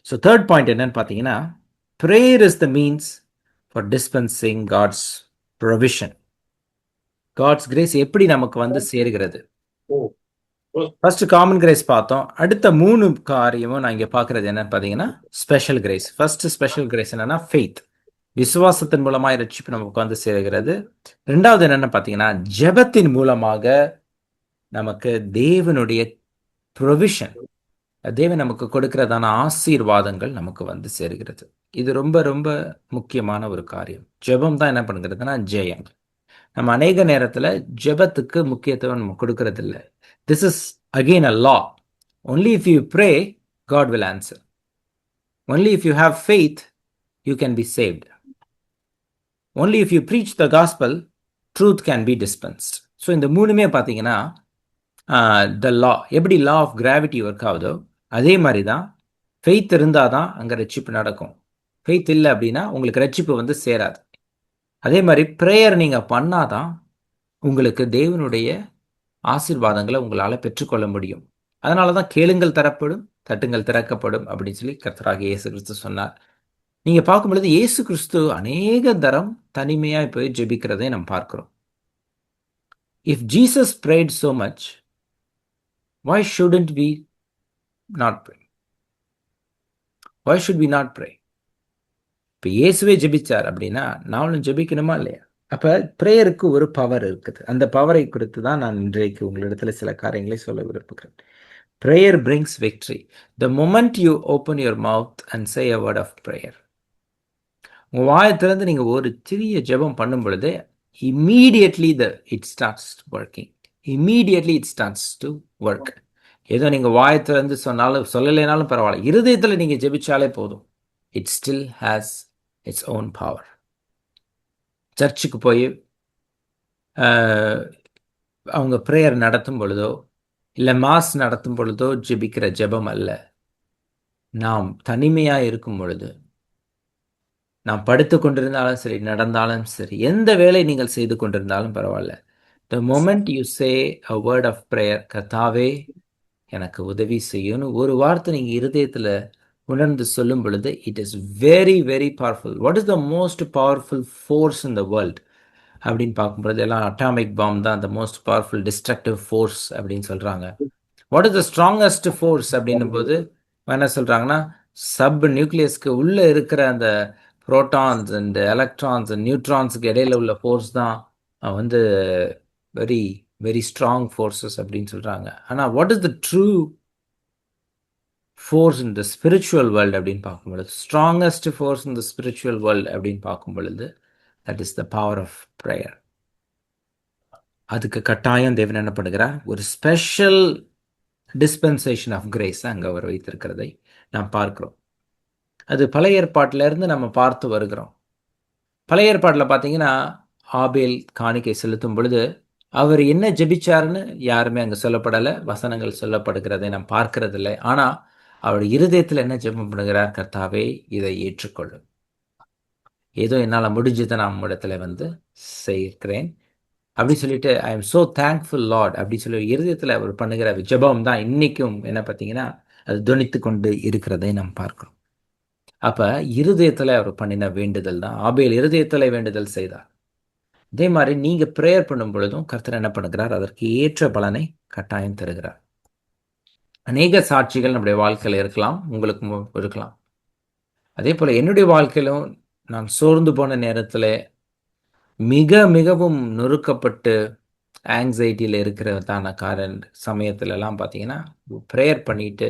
ஸோ தேர்ட் பாயிண்ட் என்னன்னு பார்த்தீங்கன்னா, prayer is the means for dispensing God's provision. God's grace எப்படி நமக்கு வந்து சேர்கிறது? ஃபர்ஸ்ட் காமன் கிரேஸ் பார்த்தோம். அடுத்த 3 காரியமும் நான் இங்கே பார்க்கறது என்னன்னு பார்த்தீங்கன்னா, special grace. First special grace என்னன்னா ஃபெய்த், விசுவாசத்தின் மூலமாக ரட்சிப்பு நமக்கு வந்து சேர்கிறது. ரெண்டாவது என்னன்னு பார்த்தீங்கன்னா, ஜெபத்தின் மூலமாக நமக்கு தேவனுடைய ப்ரொவிஷன், தேவன் நமக்கு கொடுக்கிறதான ஆசீர்வாதங்கள் நமக்கு வந்து சேர்கிறது. இது ரொம்ப ரொம்ப முக்கியமான ஒரு காரியம். ஜெபம் தான் என்ன பண்ணுகிறதுனா ஜெயம். நம்ம அநேக நேரத்தில் ஜெபத்துக்கு முக்கியத்துவம் நம்ம கொடுக்கறது இல்லை. This is again a law. Only if you pray, God will answer. Only if you have faith, you can be saved. Only if you preach the gospel, truth can be dispensed. So இந்த மூணுமே பார்த்தீங்கன்னா, the law, எப்படி law of gravity work ஆகுதோ அதே மாதிரி தான் faith இருந்தால் தான் அங்கே ரட்சிப்பு நடக்கும். ஃபெய்த் இல்லை அப்படின்னா உங்களுக்கு ரட்சிப்பு வந்து சேராது. அதே மாதிரி ப்ரேயர் நீங்கள் பண்ணாதான் உங்களுக்கு தேவனுடைய ஆசீர்வாதங்களை உங்களால் பெற்றுக்கொள்ள முடியும். அதனால தான் கேளுங்கள் தரப்படும், தட்டுங்கள் திறக்கப்படும் அப்படின்னு சொல்லி கர்த்தராகிய இயேசு கிறிஸ்து சொன்னார். நீங்கள் பார்க்கும் பொழுது இயேசு கிறிஸ்து அநேக தரம் தனிமையாக போய் ஜெபிக்கிறதை நம்ம பார்க்கிறோம். If Jesus prayed so much, why shouldn't we not pray? Why should we not pray? இப்போ இயேசுவே ஜெபிச்சார் அப்படின்னா நாமளும் ஜெபிக்கணுமா இல்லையா? அப்போ ப்ரேயருக்கு ஒரு பவர் இருக்குது. அந்த பவரை குறித்து தான் நான் இன்றைக்கு உங்களிடத்துல சில காரியங்களை சொல்ல விரும்புகிறேன். Prayer brings victory. The moment you open your mouth and say a word of prayer, உங்கள் வாயத்திலிருந்து நீங்கள் ஒரு சிறிய ஜெபம் பண்ணும் பொழுது immediately it starts working. Immediately it starts to work. ஏதோ நீங்கள் வாயத்திலிருந்து சொன்னாலும் சொல்லலைனாலும் பரவாயில்ல, இருதயத்தில் நீங்கள் ஜெபிச்சாலே போதும். It still has its own power. சர்ச்சுக்கு போய் அவங்க ப்ரேயர் நடத்தும் பொழுதோ இல்லை மாஸ் நடத்தும் பொழுதோ ஜெபிக்கிற ஜெபம் அல்ல. நாம் தனிமையாக இருக்கும் பொழுது, நாம் படுத்து கொண்டிருந்தாலும் சரி, நடந்தாலும் சரி, எந்த வேலை நீங்கள் செய்து கொண்டிருந்தாலும் பரவாயில்ல, the moment you say a word of prayer, கர்த்தாவே எனக்கு உதவி செய்யணும் ஒரு வார்த்தை நீங்கள் இருதயத்தில் உணர்ந்து சொல்லும் பொழுது, it is very very powerful. What is the most powerful force in the world அப்படின்னு பார்க்கும்பொழுது எல்லாம் அட்டாமிக் பாம் தான் the most powerful destructive force அப்படின்னு சொல்கிறாங்க. What is the strongest force அப்படின்னும் போது என்ன சொல்கிறாங்கன்னா, சப் நியூக்ளியஸ்க்கு உள்ளே இருக்கிற அந்த புரோட்டான்ஸ் அண்ட் எலக்ட்ரான்ஸ் அண்ட் நியூட்ரான்ஸுக்கு இடையில உள்ள ஃபோர்ஸ் தான் வந்து வெரி வெரி ஸ்ட்ராங் ஃபோர்ஸஸ் அப்படின்னு சொல்கிறாங்க. ஆனால் what is the true force in the spiritual world அப்படின்னு பார்க்கும் பொழுது, strongest force in the spiritual world அப்படின்னு பார்க்கும் பொழுது, that is the power of prayer. அதுக்கு கட்டாயம் தேவன் என்ன பண்ணுகிறார், ஒரு ஸ்பெஷல் டிஸ்பென்சேஷன் ஆஃப் கிரேஸ் அங்கே அவர் வைத்திருக்கிறதை நாம் பார்க்கிறோம். அது பழைய ஏற்பாட்டிலேருந்து நம்ம பார்த்து வருகிறோம். பழைய ஏற்பாட்டில் பார்த்தீங்கன்னா, ஆபேல் காணிக்கை செலுத்தும் பொழுது அவர் என்ன ஜெபிச்சாருன்னு யாருமே அங்கே சொல்லப்படலை, வசனங்கள் சொல்லப்படுகிறதை நாம் பார்க்கறதில்லை. ஆனால் அவர் இருதயத்தில் என்ன ஜெபம் பண்ணுகிறார், கர்த்தாவே இதை ஏற்றுக்கொள்ளும், ஏதோ என்னால் முடிஞ்சதை நான் இடத்துல வந்து செய்கிறேன் அப்படி சொல்லிட்டு, I am so thankful Lord அப்படி சொல்லி இருதயத்தில் அவர் பண்ணுகிற ஜெபம் தான் இன்றைக்கும் என்ன பார்த்தீங்கன்னா அது துணித்து கொண்டு இருக்கிறதை நாம் பார்க்கிறோம். அப்போ இருதயத்தில் அவர் பண்ணின வேண்டுதல் தான், ஆபேல் இருதயத்தில் வேண்டுதல் செய்தார். இதே மாதிரி நீங்கள் ப்ரேயர் பண்ணும் பொழுதும் கர்த்தர் என்ன பண்ணுகிறார், அதற்கு ஏற்ற பலனை கட்டாயம் தருகிறார். அநேக சாட்சிகள் நம்முடைய வாழ்க்கையில் இருக்கலாம், உங்களுக்கும் இருக்கலாம். அதே போல் என்னுடைய வாழ்க்கையிலும் நான் சோர்ந்து போன நேரத்தில் மிகவும் நொறுக்கப்பட்டு ஆங்ஸைட்டியில் இருக்கிறதான சமயத்துலலாம் பார்த்தீங்கன்னா ப்ரேயர் பண்ணிட்டு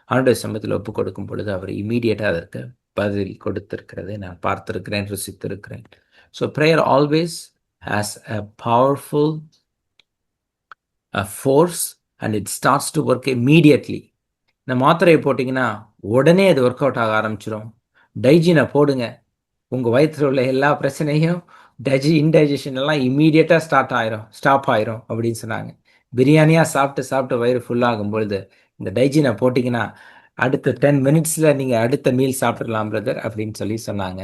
ஆண்டவர் சமயத்தில் ஒப்பு கொடுக்கும் பொழுது அவர் இம்மீடியட்டாக அதற்கு பதில் கொடுத்திருக்கிறதை நான் பார்த்திருக்கிறேன், ருசித்திருக்கிறேன். So prayer always has a powerful force and it starts to work immediately. இந்த மாத்திரையை போட்டிங்கன்னா உடனே அது ஒர்க் அவுட் ஆக ஆரம்பிச்சிடும். டைஜினை போடுங்க, உங்கள் வயிற்றில் உள்ள எல்லா பிரச்சனையும் இன்டைஜஷன் எல்லாம் இம்மீடியட்டாக ஸ்டாப் ஆயிரும் அப்படின்னு சொன்னாங்க. பிரியாணியாக சாப்பிட்டு வயிறு ஃபுல்லாகும் பொழுது இந்த டைஜினை போட்டிங்கன்னா அடுத்த 10 மினிட்ஸில் நீங்கள் அடுத்த மீல் சாப்பிடலாம் பிரதர் அப்படின்னு சொன்னாங்க.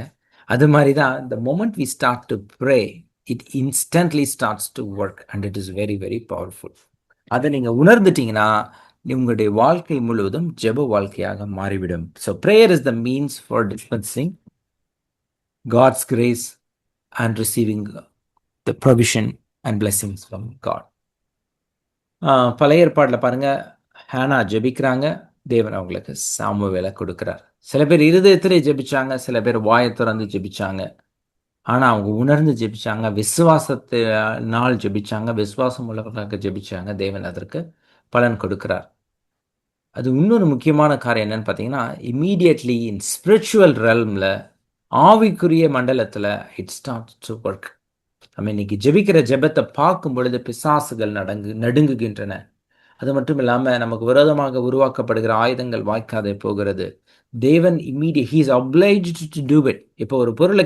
அது மாதிரி தான் the moment we start to pray, it instantly starts to work and it is very, very powerful. அதை நீங்கள் உணர்ந்துட்டீங்கன்னா உங்களுடைய வாழ்க்கை முழுவதும் ஜெப வாழ்க்கையாக மாறிவிடும். So prayer is the means for dispensing God's grace and receiving the provision and blessings from God. பழைய ஏற்பாட்டில் பாருங்க, ஹானா ஜெபிக்கிறாங்க, தேவன் அவங்களுக்கு சாமுவேலை கொடுக்குறார். சில பேர் இருதயத்திலே ஜெபிச்சாங்க, சில பேர் வாயை திறந்து ஜெபிச்சாங்க. ஆனால் அவங்க உணர்ந்து ஜெபிச்சாங்க, விசுவாசத்தினால் ஜெபிச்சாங்க, விசுவாசம் உள்ளவர்களாக ஜெபிச்சாங்க. தேவன் அதற்கு பலன் கொடுக்கிறார். அது இன்னொரு முக்கியமான காரியம் என்னன்னு பார்த்தீங்கன்னா, இம்மீடியட்லி இன் ஸ்பிரிச்சுவல் ரெல்மில், ஆவிக்குரிய மண்டலத்தில் இட் ஸ்டார்ட்ஸ் டு ஒர்க். நம்ம இன்னைக்கு ஜெபிக்கிற ஜெபத்தை பார்க்கும் பொழுது பிசாசுகள் நடுங்குகின்றன. அது மட்டும் இல்லாமல் நமக்கு விரோதமாக உருவாக்கப்படுகிற ஆயுதங்கள் வாய்க்காதே போகிறது. தேவன் he is obliged to do it. இப்போ ஒரு பொருளை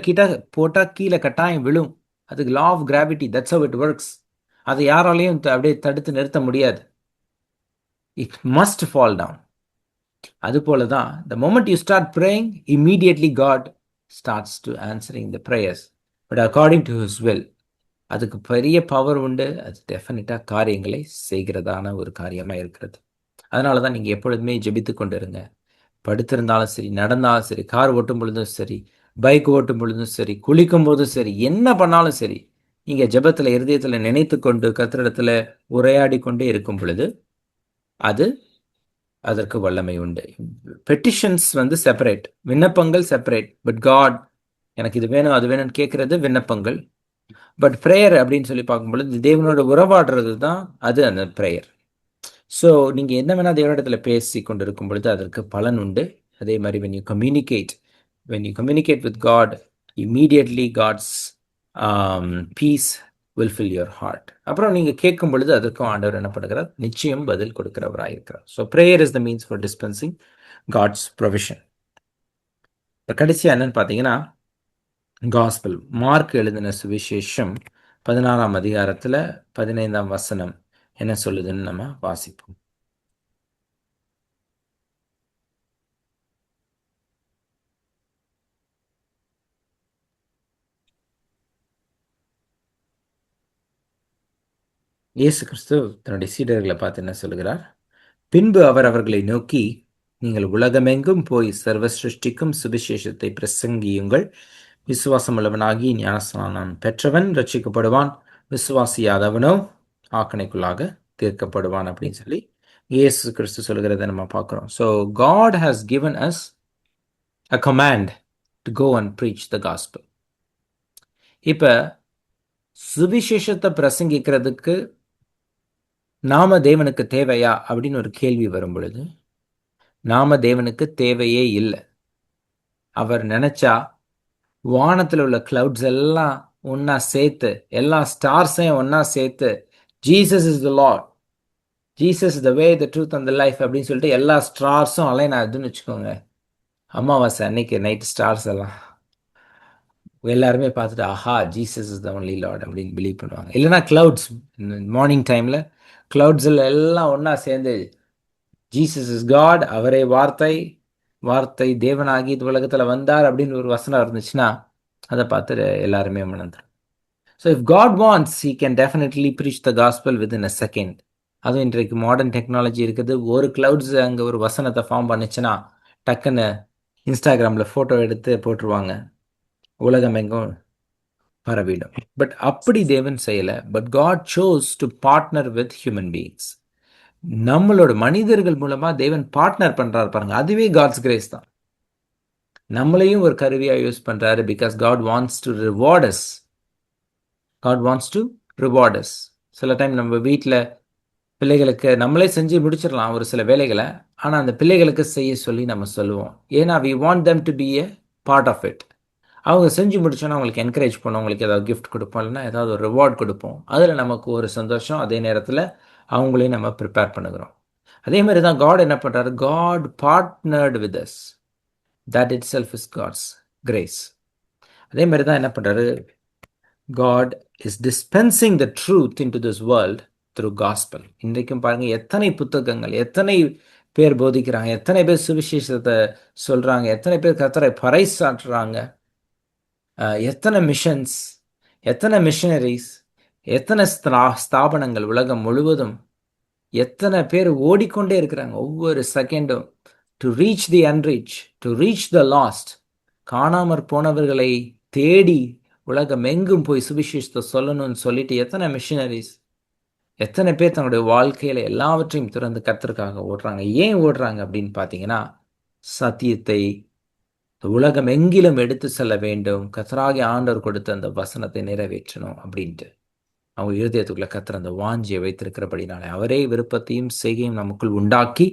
போட்டால் கீழே கட்டாயம் விழும். அதுக்கு law of gravity, that's how it works. அதை யாராலையும் அப்படியே தடுத்து நிறுத்த முடியாது. It must fall down. அதுபோல தான் the moment you start praying, immediately God starts to answering the prayers, but according to his will. அதுக்கு பெரிய பவர் உண்டு. அது டெஃபினட்டாக காரியங்களை செய்கிறதான ஒரு காரியமாக இருக்கிறது. அதனால தான் நீங்கள் எப்பொழுதுமே ஜெபித்து கொண்டு இருங்க. படுத்திருந்தாலும் சரி, நடந்தாலும் சரி, கார் ஓட்டும் பொழுதும் சரி, பைக் ஓட்டும் பொழுதும் சரி, குளிக்கும் போதும் சரி, என்ன பண்ணாலும் சரி, நீங்கள் ஜெபத்தில் இருதயத்தில் நினைத்து கொண்டு கர்த்தரிடத்தில் உரையாடி கொண்டே இருக்கும் பொழுது அதற்கு வல்லமை உண்டு. பெட்டிஷன்ஸ் செப்பரேட், விண்ணப்பங்கள் செப்பரேட். பட் காட் எனக்கு இது வேணும் அது வேணும்னு கேட்கறது விண்ணப்பங்கள். பட் ப்ரேயர் அப்படின்னு சொல்லி பார்க்கும்பொழுது தேவனோட உறவாடுறது தான் அது அந்த ப்ரேயர். ஸோ நீங்கள் என்ன வேணால் தேவனிடத்தில் பேசி கொண்டு இருக்கும் பொழுது அதற்கு பலன் உண்டு. அதே மாதிரி when you communicate with God, immediately God's peace will fill your heart. அப்புறம் நீங்கள் கேட்கும் பொழுது அதற்கும் ஆண்டவர் என்ன பண்ணுகிறார்? நிச்சயம் பதில் கொடுக்கிறவராக இருக்கிறார். So prayer is the means for dispensing God's provision. இப்போ கடைசியாக என்னன்னு பார்த்தீங்கன்னா, காஸ்பல், மார்க் எழுதின சுவிசேஷம் 16ஆம் அதிகாரத்தில் 15ஆம் வசனம் என்ன சொல்லுதுன்னு நம்ம வாசிப்போம். இயேசு கிறிஸ்து தன்னுடைய சீடர்களை பார்த்து என்ன சொல்லுகிறார்? பின்பு அவர் அவர்களை நோக்கி, நீங்கள் உலகமெங்கும் போய் சர்வ சிருஷ்டிக்கும் சுவிசேஷத்தை பிரசங்கியுங்கள். விசுவாசம் உள்ளவனாகி ஞானஸ்நானம் பெற்றவன் ரட்சிக்கப்படுவான், விசுவாசியாதவனோ ஆக்கணைக்குள்ளாக தீர்க்கப்படுவான் அப்படின்னு சொல்லி இயேசு கிறிஸ்து சொல்கிறத நம்ம பார்க்குறோம். So God has given us a command to go and preach the gospel. இப்போ சுவிசேஷத்தை பிரசங்கிக்கிறதுக்கு நாம தேவனுக்கு தேவையா அப்படின்னு ஒரு கேள்வி வரும் பொழுது, நாம தேவனுக்கு தேவையே இல்லை. அவர் நினைச்சா வானத்தில் உள்ள கிளவுட்ஸ் எல்லாம் ஒன்னா சேர்த்து, எல்லா ஸ்டார்ஸையும் ஒன்னா சேர்த்து, Jesus is the Lord, Jesus the way, the truth and the life அப்படின்னு சொல்லிட்டு எல்லா ஸ்டார்ஸும் அலைன் ஆகுதுன்னு வச்சுக்கோங்க. அமாவாசை அன்னைக்கு நைட்டு ஸ்டார்ஸ் எல்லாம் எல்லாருமே பார்த்துட்டு ஆஹா Jesus is the only lord அப்படின்னு பிலீவ் பண்ணுவாங்க. இல்லைனா கிளவுட்ஸ் மார்னிங் டைமில் கிளவுட்ஸில் எல்லாம் ஒன்றா சேர்ந்து ஜீசஸ் இஸ் காட், அவரே வார்த்தை தேவனாகி உலகத்தில் வந்தார் அப்படின்னு ஒரு வசனம் இருந்துச்சுன்னா அதை பார்த்து எல்லாருமே மணந்துடும். So if God wants, he can definitely preach the gospel within a second. அதுவும் இன்றைக்கு மாடர்ன் டெக்னாலஜி இருக்குது. ஒரு கிளவுட்ஸ் அங்கே ஒரு வசனத்தை ஃபார்ம் பண்ணுச்சுன்னா டக்குன்னு இன்ஸ்டாகிராமில் ஃபோட்டோ எடுத்து போட்டுருவாங்க, உலகம் எங்கும் பரவிடும். பட் அப்படி தேவன் செய்யலை. But God chose to partner with human beings. நம்மளோட மனிதர்கள் மூலமா தேவன் பார்ட்னர் பண்றாரு பாருங்க, அதுவே காட்ஸ் கிரேஸ் தான். நம்மளையும் ஒரு கருவியாக யூஸ் பண்ணுறாரு. Because God wants to reward us. God wants to reward us. சில டைம் நம்ம வீட்டில் பிள்ளைகளுக்கு நம்மளே செஞ்சு முடிச்சிடலாம் ஒரு சில வேலைகளை, ஆனால் அந்த பிள்ளைகளுக்கு செய்ய சொல்லி நம்ம சொல்லுவோம். ஏன்னா we want them to be a part of it. அவங்க செஞ்சு முடிச்சோன்னா அவங்களுக்கு என்கரேஜ் பண்ணோம், அவங்களுக்கு ஏதாவது கிஃப்ட் கொடுப்போம், இல்லைன்னா ஏதாவது ஒரு ரிவார்ட் கொடுப்போம். அதில் நமக்கு ஒரு சந்தோஷம். அதே நேரத்தில் அவங்களையும் நம்ம ப்ரிப்பேர் பண்ணுகிறோம். அதே மாதிரி தான் காட் என்ன பண்ணுறாரு? God partnered with us. That itself is God's grace. அதே மாதிரி தான் என்ன பண்ணுறாரு? God is dispensing the truth into this world through gospel. இன்றைக்கும் பாருங்கள், எத்தனை புத்தகங்கள், எத்தனை பேர் போதிக்கிறாங்க, எத்தனை பேர் சுவிசேஷத்தை சொல்கிறாங்க, எத்தனை பேர் கர்த்தரை பறைசாற்றுறாங்க, எத்தனை மிஷன்ஸ், எத்தனை மிஷனரிஸ், எத்தனை ஸ்தாபனங்கள் உலகம் முழுவதும், எத்தனை பேர் ஓடிக்கொண்டே இருக்கிறாங்க ஒவ்வொரு செகண்டும். To reach the unreach, to reach the lost. காணாமற் போனவர்களை தேடி உலகம் எங்கும் போய் சுவிசேஷத்தை சொல்லணும்னு சொல்லிட்டு எத்தனை மிஷனரிஸ், எத்தனை பேர் தன்னுடைய வாழ்க்கையில் எல்லாவற்றையும் திறந்து கர்த்தருக்காக ஓடுறாங்க. ஏன் ஓடுறாங்க அப்படின்னு பார்த்தீங்கன்னா, சத்தியத்தை உலகம் எங்கிலும் எடுத்து செல்ல வேண்டும், கர்த்தராகிய ஆண்டவர் கொடுத்த அந்த வசனத்தை நிறைவேற்றணும் அப்படின்ட்டு அவங்க இருதயத்துக்குள்ள கர்த்தர் அந்த வாஞ்சியை வைத்திருக்கிறபடினாலே அவரே விருப்பத்தையும் செய்கையும் நமக்குள் உண்டாக்கி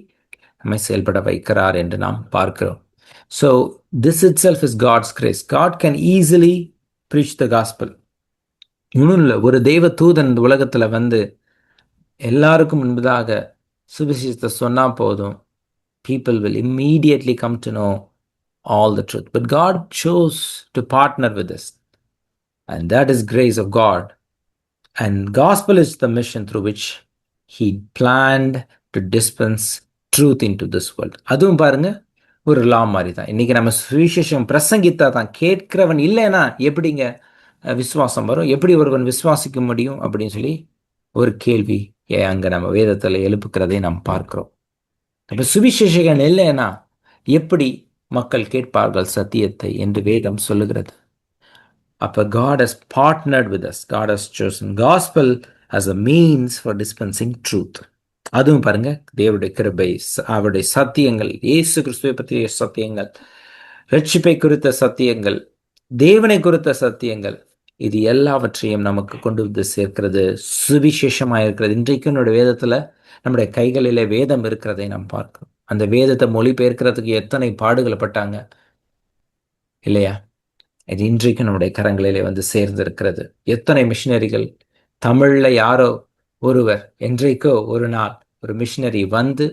நம்மை செயல்பட வைக்கிறார் என்று நாம் பார்க்கிறோம். So this itself is God's grace. God can easily preach the gospel. இன்னும் இல்லை, ஒரு தெய்வ தூதன் இந்த உலகத்தில் வந்து எல்லாருக்கும் முன்பதாக சுவிசேஷத்தை சொன்னால் போதும், people will immediately come to know all the truth. But God chose to partner with us, and that is grace of God. And gospel is the mission through which he planned to dispense truth into this world. அதுவும் பாருங்க, ஒரு லா மாதிரி தான். இன்னைக்கு நம்ம சுவிசேஷம் பிரசங்கித்தா தான், கேட்கிறவன் இல்லைன்னா எப்படிங்க விசுவாசம் வரும்? எப்படி ஒருவன் விசுவாசிக்க முடியும் அப்படின்னு சொல்லி ஒரு கேள்வி அங்கே நம்ம வேதத்தில் எழுப்புக்கிறதை நாம் பார்க்கிறோம். அப்போ சுவிசேஷகன் இல்லைன்னா எப்படி மக்கள் கேட்பார்கள் சத்தியத்தை என்று வேதம் சொல்லுகிறது. அப்போ God has partnered with us. God has chosen gospel as a means for dispensing truth. அதுவும் பாருங்க, தேவனுடைய கிருபை, அவருடைய சத்தியங்கள், இயேசு கிறிஸ்துவை பற்றிய சத்தியங்கள், ரட்சிப்பை குறித்த சத்தியங்கள், தேவனை குறித்த சத்தியங்கள், இது எல்லாவற்றையும் நமக்கு கொண்டு வந்து சேர்க்கிறது சுவிசேஷமாக இருக்கிறது. இன்றைக்கும் என்னோட வேதத்தில் நம்முடைய கைகளிலே வேதம் இருக்கிறதை நாம் பார்க்கிறோம். அந்த வேதத்தை மொழிபெயர்க்கிறதுக்கு எத்தனை பாடுகள் பட்டாங்க இல்லையா? இது இன்றைக்கும் நம்முடைய கரங்களிலே வந்து சேர்ந்திருக்கிறது. எத்தனை மிஷினரிகள், தமிழில் யாரோ ஒருவர் என்றைக்கோ ஒரு நாள் ஒரு மிஷினரி வந்து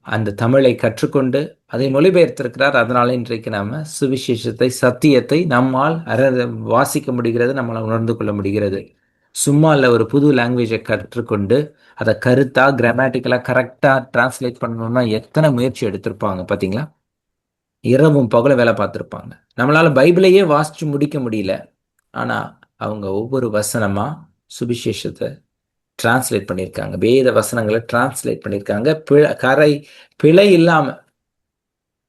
அந்த தமிழை கற்றுக்கொண்டு அதை மொழிபெயர்த்திருக்கிறார். அதனால இன்றைக்கு நாம சுவிசேஷத்தை, சத்தியத்தை நம்மால் வாசிக்க முடிகிறது, நம்மளால் உணர்ந்து கொள்ள முடிகிறது. சும்மா இல்லை, ஒரு புது லாங்குவேஜை கற்றுக்கொண்டு அதை கருத்தாக கிராமட்டிக்கலாக கரெக்டாக டிரான்ஸ்லேட் பண்ணணும்னா எத்தனை முயற்சி எடுத்திருப்பாங்க பார்த்தீங்களா? இரவும் பகலும் வேலை பார்த்துருப்பாங்க. நம்மளால் பைபிளையே வாசித்து முடிக்க முடியல, ஆனால் அவங்க ஒவ்வொரு வசனமாக சுவிசேஷத்தை டிரான்ஸ்லேட் பண்ணியிருக்காங்க, வேத வசனங்களை டிரான்ஸ்லேட் பண்ணியிருக்காங்க. பிழை இல்லாமல்,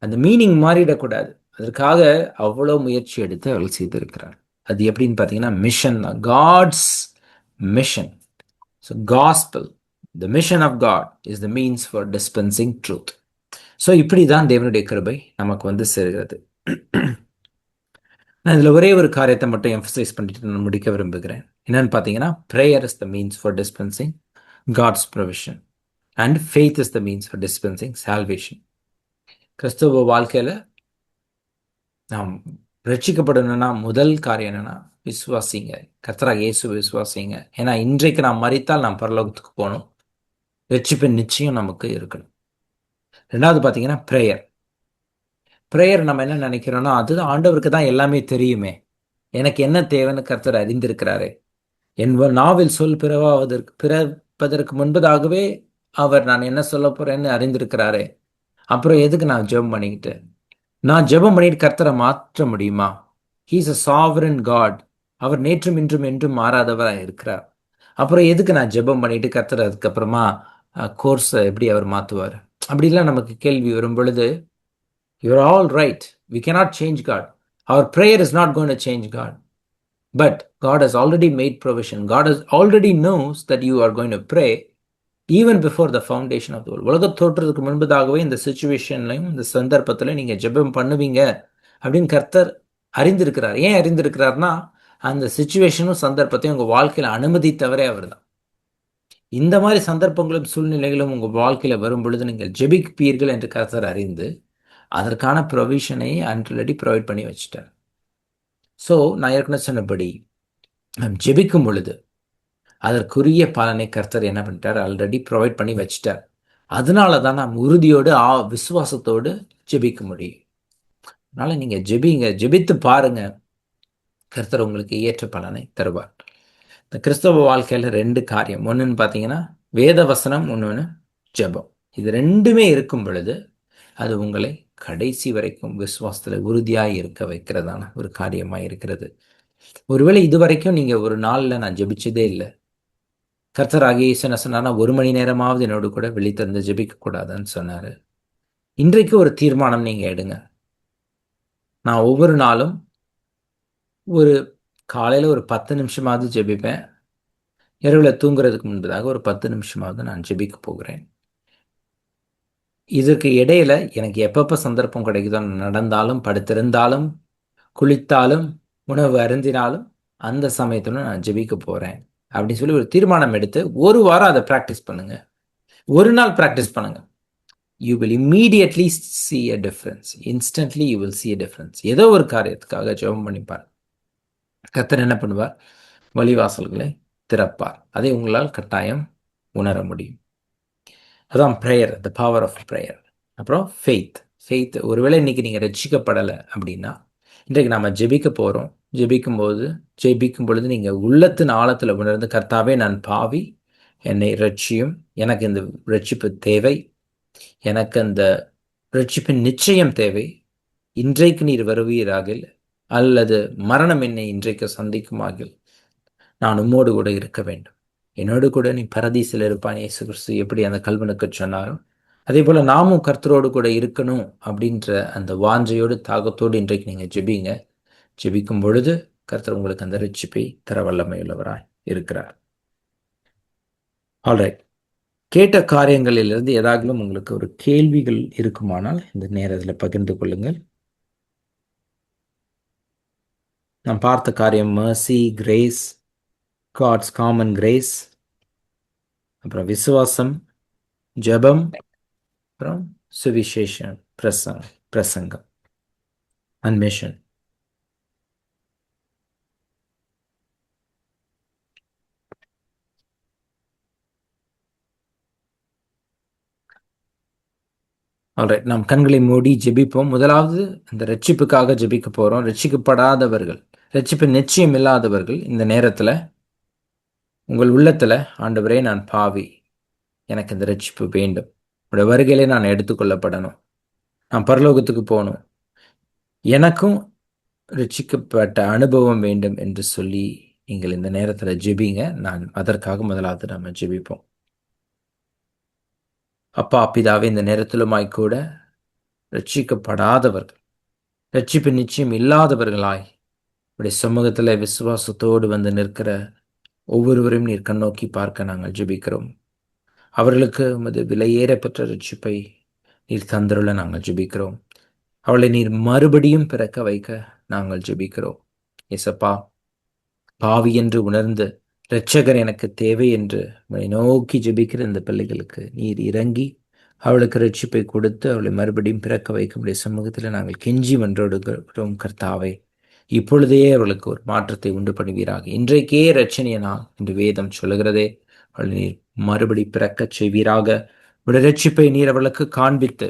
அந்த மீனிங் மாறிடக்கூடாது, அதற்காக அவ்வளோ முயற்சி எடுத்து அவள் செய்திருக்கிறார். அது எப்படின்னு பார்த்தீங்கன்னா, மிஷன் தான், God's mission. So gospel, the mission of God is the means for dispensing truth. So இப்படி தான் தேவனுடைய கிருபை நமக்கு வந்து சேர்கிறது. நான் இதில் ஒரே ஒரு காரியத்தை மட்டும் எம்ஃபசைஸ் பண்ணிட்டு நான் முடிக்க விரும்புகிறேன். என்னன்னு பார்த்தீங்கன்னா, prayer is the means for dispensing God's provision and faith is the means for dispensing salvation. கிறிஸ்துவ வாழ்க்கையில் நாம் ரட்சிக்கப்படணும்னா முதல் காரியம் என்னன்னா, விசுவாசிங்க, கர்த்தராகிய இயேசுவை விசுவாசிங்க. ஏன்னா இன்றைக்கு நாம் மரித்தால் நாம் பரலோகத்துக்கு போகணும், ரட்சிப்பின் நிச்சயம் நமக்கு இருக்கணும். ரெண்டாவது பார்த்தீங்கன்னா ப்ரேயர். ப்ரேயர் நம்ம என்ன நினைக்கிறோன்னா, அது ஆண்டவருக்கு தான் எல்லாமே தெரியுமே, எனக்கு என்ன தேவைன்னு கர்த்தர் அறிந்திருக்கிறாரே, என் நாவில் சொல் பிறப்பதற்கு முன்பதாகவே அவர் நான் என்ன சொல்ல போறேன்னு அறிந்திருக்கிறாரே, அப்புறம் எதுக்கு நான் ஜெபம் பண்ணிக்கிட்டு? நான் ஜெபம் பண்ணிட்டு கர்த்தரை மாற்ற முடியுமா? He's a sovereign God. அவர் நேற்றும் இன்றும் என்றும் மாறாதவராக இருக்கிறார். அப்புறம் எதுக்கு நான் ஜெபம் பண்ணிட்டு கர்த்தர் அதுக்கப்புறமா கோர்ஸை எப்படி அவர் மாற்றுவார்? அப்படிலாம் நமக்கு கேள்வி வரும் பொழுது, you're all right, we cannot change God. Our prayer is not going to change God, but God has already made provision. God has already knows that you are going to pray even before the foundation of the world. உலக தோற்றத்துக்கு முன்பதாகவே இந்த சிச்சுவேஷன்லையும் இந்த சந்தர்ப்பத்தில் நீங்கள் ஜெபம் பண்ணுவீங்க அப்படின்னு கர்த்தர் அறிந்திருக்கிறார். ஏன் அறிந்திருக்கிறார்னா, அந்த சிச்சுவேஷனும் சந்தர்ப்பத்தையும் உங்கள் வாழ்க்கையில் அனுமதித்தவரே அவர் தான். இந்த மாதிரி சந்தர்ப்பங்களும் சூழ்நிலைகளும் உங்கள் வாழ்க்கையில் வரும் பொழுது நீங்கள் ஜெபிப்பீர்கள் என்று கர்த்தர் அறிந்து அதற்கான ப்ரொவிஷனை ஆல்ரெடி ப்ரொவைட் பண்ணி வச்சுட்டார். ஸோ நான் ஏற்கனவே சொன்னபடி நாம் ஜெபிக்கும் பொழுது அதற்குரிய பலனை கர்த்தர் என்ன பண்ணிட்டார், ஆல்ரெடி ப்ரொவைட் பண்ணி வச்சுட்டார். அதனால தான் நாம் உறுதியோடு விசுவாசத்தோடு ஜெபிக்க முடியும். அதனால நீங்கள் ஜெபித்து பாருங்க, கர்த்தர் உங்களுக்கு ஏற்ற பலனை தருவார். இந்த கிறிஸ்தவ வாழ்க்கையில் 2 காரியம், ஒன்றுன்னு பார்த்தீங்கன்னா வேத வசனம், ஒன்று ஜெபம். இது ரெண்டுமே இருக்கும் பொழுது அது உங்களை கடைசி வரைக்கும் விசுவாசத்தில் உறுதியாக இருக்க வைக்கிறதான ஒரு காரியமாக இருக்கிறது. ஒருவேளை இதுவரைக்கும் நீங்கள் ஒரு நாளில் நான் ஜெபிச்சதே இல்லை, கர்த்தராகிய இயேசு என்ன சொன்னார்னா 1 மணி நேரமாவது என்னோடு கூட விழித்திருந்து ஜெபிக்கக்கூடாதுன்னு சொன்னார். இன்றைக்கு ஒரு தீர்மானம் நீங்கள் எடுங்க. நான் ஒவ்வொரு நாளும் ஒரு காலையில் ஒரு 10 நிமிஷமாவது ஜெபிப்பேன். இரவில் தூங்குறதுக்கு முன்பதாக ஒரு 10 நிமிஷமாவது நான் ஜெபிக்க போகிறேன். இதற்கு இடையில எனக்கு எப்பப்போ சந்தர்ப்பம் கிடைக்குதோ, நடந்தாலும், படுத்திருந்தாலும், குளித்தாலும், உணவு அருந்தினாலும் அந்த சமயத்தில் நான் ஜெபிக்க போகிறேன் அப்படின்னு சொல்லி ஒரு தீர்மானம் எடுத்து ஒரு வாரம் அதை ப்ராக்டிஸ் பண்ணுங்க. ஒரு நாள் ப்ராக்டிஸ் பண்ணுங்க. You will immediately see a difference. Instantly you will see a difference. ஏதோ ஒரு காரியத்துக்காக ஜெபம் பண்ணிப்பார், கர்த்தர் என்ன பண்ணுவார், வழிவாசல்களை திறப்பார். அதை உங்களால் கட்டாயம் உணர முடியும். அதான் prayer, the power of prayer. அப்புறம் ஃபெய்த். ஒருவேளை இன்னைக்கு நீங்கள் ரட்சிக்கப்படலை அப்படின்னா, இன்றைக்கு நாம் ஜெபிக்க போகிறோம். ஜெபிக்கும் பொழுது நீங்கள் உள்ளத்தின் ஆழத்தில் உணர்ந்து, கர்த்தாவே நான் பாவி, என்னை ரட்சியும், எனக்கு இந்த ரட்சிப்பு தேவை, எனக்கு அந்த ரட்சிப்பின் நிச்சயம் தேவை, இன்றைக்கு நீர் வருவீராகில் அல்லது மரணம் என்னை இன்றைக்கு சந்திக்குமாகில் நான் உம்மோடு கூட இருக்க வேண்டும், என்னோடு கூட நீ பரதீசில் இருப்பான் இயேசு கிறிஸ்து எப்படி அந்த கல்வனுக்கு சொன்னாரும், அதே போல் நாமும் கர்த்தரோடு கூட இருக்கணும் அப்படின்ற அந்த வாஞ்சையோடு தாகத்தோடு இன்றைக்கு நீங்கள் ஜெபிங்க. ஜெபிக்கும் பொழுது கர்த்தர் உங்களுக்கு அந்த ரட்சிப்பை தர வல்லமையுள்ளவராய் இருக்கிறார். ஆல்ரைட், கேட்ட காரியங்களிலிருந்து ஏதாவது உங்களுக்கு ஒரு கேள்விகள் இருக்குமானால் இந்த நேரத்தில் பகிர்ந்து கொள்ளுங்கள். நாம் பார்த்த காரியம் mercy, grace, God's common grace, அப்புறம் விசுவாசம், ஜெபம், அப்புறம் சுவிசேஷம், பிரசங்கம் அண்ட் மிஷன். ஆல்ரைட், நாம் கண்களை மூடி ஜெபிப்போம். முதலாவது இந்த ரட்சிப்புக்காக ஜெபிக்க போகிறோம். ரட்சிக்கப்படாதவர்கள், ரட்சிப்பு நிச்சயம் இல்லாதவர்கள் இந்த நேரத்தில் உங்கள் உள்ளத்தில், ஆண்டவரே நான் பாவி, எனக்கு இந்த ரட்சிப்பு வேண்டும், உடைய வருகையிலே நான் எடுத்துக்கொள்ளப்படணும், நான் பரலோகத்துக்கு போகணும், எனக்கும் ரட்சிக்கப்பட்ட அனுபவம் வேண்டும் என்று சொல்லி நீங்கள் இந்த நேரத்தில் ஜெபிங்க. நான் அதற்காக முதலாவது நம்ம ஜெபிப்போம். அப்பா பிதாவே, இந்த நேரத்திலுமாய் கூட ரட்சிக்கப்படாதவர்கள், ரட்சிப்பு நிச்சயம் இல்லாதவர்களாய் உடைய சமூகத்தில் விசுவாசத்தோடு வந்து நிற்கிற ஒவ்வொருவரையும் நீர் கண்ணோக்கி பார்க்க நாங்கள் ஜெபிக்கிறோம். அவர்களுக்கு உமது விலையேறப்பெற்ற ரட்சிப்பை நீர் தந்தருள நாங்கள் ஜெபிக்கிறோம். அவளை நீர் மறுபடியும் பிறக்க வைக்க நாங்கள் ஜெபிக்கிறோம். இயேசப்பா, பாவி என்று உணர்ந்து இரட்சகர் எனக்கு தேவை என்று அவளை நோக்கி ஜெபிக்கிற இந்த பிள்ளைகளுக்கு நீர் இறங்கி அவளுக்கு ரட்சிப்பை கொடுத்து அவளை மறுபடியும் பிறக்க வைக்க முடிய சமூகத்தில் நாங்கள் கெஞ்சி மன்றோடுகிறோம். கர்த்தாவே, இப்பொழுதே அவளுக்கு ஒரு மாற்றத்தை உண்டு பண்ணுவீராக. இன்றைக்கே ரட்சணிய நாள் என்று வேதம் சொல்லுகிறதே, அவளை நீர் மறுபடி பிறக்க செய்வீராக. உடைய ரட்சிப்பை நீர் அவளுக்கு காண்பித்து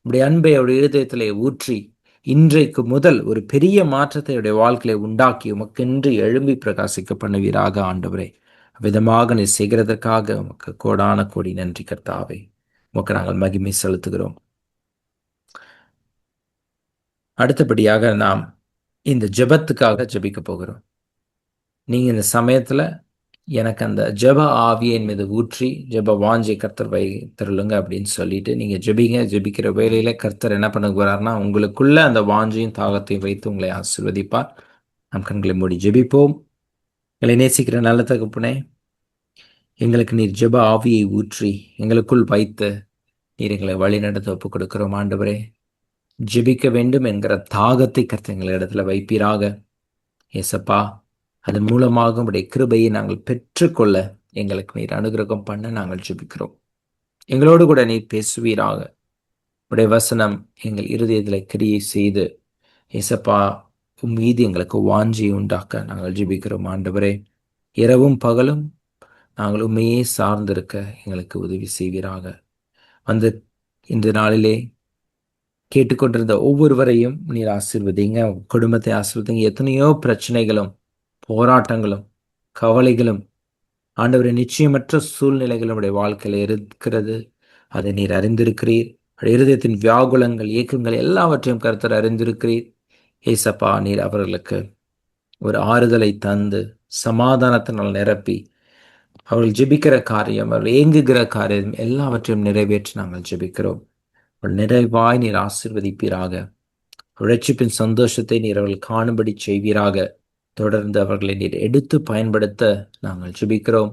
உடைய அன்பை அவருடைய இருதயத்திலே ஊற்றி இன்றைக்கு முதல் ஒரு பெரிய மாற்றத்தை அவருடைய வாழ்க்கையை உண்டாக்கி உமக்கென்று எழும்பி பிரகாசிக்க பண்ணுவீராக. ஆண்டவரே, விதமாக நீ செய்கிறதற்காக உமக்கு கோடான கோடி நன்றி கர்த்தாவே. உமக்கு நாங்கள் மகிமை செலுத்துகிறோம். அடுத்தபடியாக நாம் இந்த ஜெபத்துக்காக ஜெபிக்க போகிறோம். நீங்க இந்த சமயத்துல எனக்கு அந்த ஜெப ஆவியின் மீது ஊற்றி ஜெப வாஞ்சை கர்த்தர் வைத்தருளுங்க அப்படின்னு சொல்லிட்டு நீங்க ஜெபிங்க. ஜெபிக்கிற வேலையில கர்த்தர் என்ன பண்ண போறாருன்னா, உங்களுக்குள்ள அந்த வாஞ்சையும் தாகத்தையும் வைத்து உங்களை ஆசீர்வதிப்பார். நம் கண்களை மூடி ஜெபிப்போம். எங்களை நேசிக்கிற நல்ல தகப்பனே, எங்களுக்கு நீர் ஜெப ஆவியை ஊற்றி எங்களுக்குள் வைத்து நீர் எங்களை வழி நடத்த ஒப்புக் கொடுக்கிறோம். ஆண்டவரே, ஜெபிக்க வேண்டும் என்கிற தாகத்தை கர்த்தர் எங்கள் இடத்துல வைப்பீராக. ஏசப்பா, அதன் மூலமாக உடைய கிருபையை நாங்கள் பெற்றுக்கொள்ள எங்களுக்கு நீர் அனுகிரகம் பண்ண நாங்கள் ஜெபிக்கிறோம். எங்களோடு கூட நீர் பேசுவீராக. உடைய வசனம் எங்கள் இருதயத்தில் கிரியை செய்து ஏசப்பா மீது எங்களுக்கு வாஞ்சி உண்டாக்க நாங்கள் ஜெபிக்கிறோம். ஆண்டவரே, இரவும் பகலும் நாங்கள் உண்மையே சார்ந்திருக்க எங்களுக்கு உதவி செய்வீராக. வந்து இந்த நாளிலே கேட்டுக்கொண்டிருந்த ஒவ்வொருவரையும் நீர் ஆசீர்வதிங்க, குடும்பத்தை ஆசீர்வதிங்க. எத்தனையோ பிரச்சனைகளும் போராட்டங்களும் கவலைகளும் ஆண்டவரை நிச்சயமற்ற சூழ்நிலைகள் நம்முடைய வாழ்க்கையில் இருக்கிறது. அதை நீர் அறிந்திருக்கிறீர். இருதயத்தின் வியாகுலங்கள் இயக்கங்கள் எல்லாவற்றையும் கர்த்தர் அறிந்திருக்கிறீர். ஏசப்பா, நீர் அவர்களுக்கு ஒரு ஆறுதலை தந்து சமாதானத்தினால் நிரப்பி அவர்கள் ஜெபிக்கிற காரியம், அவர்கள் ஏங்குகிற காரியம் எல்லாவற்றையும் நிறைவேற்றி நாங்கள் ஜெபிக்கிறோம். நிறைவாய் நீர் ஆசீர்வதிப்பீராக. ரட்சிப்பின் சந்தோஷத்தை நீர் அவர்கள் காணும்படி செய்வீராக. தொடர்ந்து அவர்களை நீர் எடுத்து பயன்படுத்த நாங்கள் ஜெபிக்கிறோம்.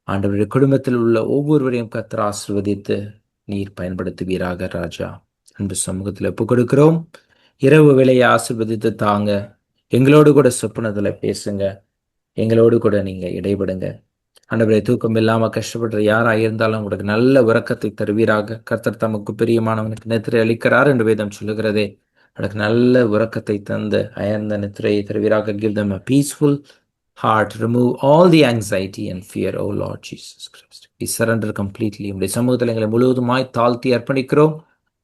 ஆண்டவருடைய குடும்பத்தில் உள்ள ஒவ்வொருவரையும் கர்த்தர் ஆசீர்வதித்து நீர் பயன்படுத்துவீராக. ராஜா, அன்பு சமூகத்தில் ஒப்புக் கொடுக்கிறோம். இரவு வேளையை ஆசீர்வதித்து தாங்க. எங்களோடு கூட சொப்பனத்தில் பேசுங்க. எங்களோடு கூட நீங்க இடைபடுங்க. ஆண்டவரே, தூக்கம் இல்லாமல் கஷ்டப்படுற யாராக இருந்தாலும் உங்களுக்கு நல்ல உறக்கத்தை தருவீராக. கர்த்தர் தமக்கு பிரியமானவனுக்கு நித்திரை அளிக்கிறார் என்று வேதம் சொல்லுகிறதே. அவனுக்கு நல்ல உறக்கத்தை தந்து அயர்ந்த நித்திரையை தருவீராக. Give them a peaceful heart. Remove all the anxiety and fear, O Lord Jesus Christ. We surrender completely. உடைய சமூகத்தில் எங்களை முழுவதுமாய் தாழ்த்தி அர்ப்பணிக்கிறோம்.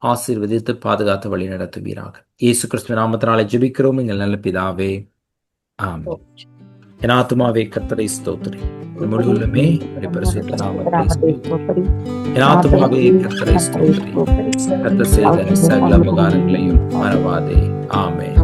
ஆசீர்வதித்து பாதுகாத்து வழி நடத்துவீராக. இயேசு கிறிஸ்துவின் நாமத்தினாலே ஜெபிக்கிறோம் எங்கள் நல்ல பிதாவே, ஆமென். என் ஆத்துமாவே கர்த்தரை ஸ்தோத்திரி, முழு உள்ளமே பரிசுத்த நாமத்தை ஸ்தோத்திரி. என் ஆத்துமாவே கர்த்தரை ஸ்தோத்திரி, கர்த்தர் செய்த சகல உபகாரங்களையும் மறவாதே. ஆமென்.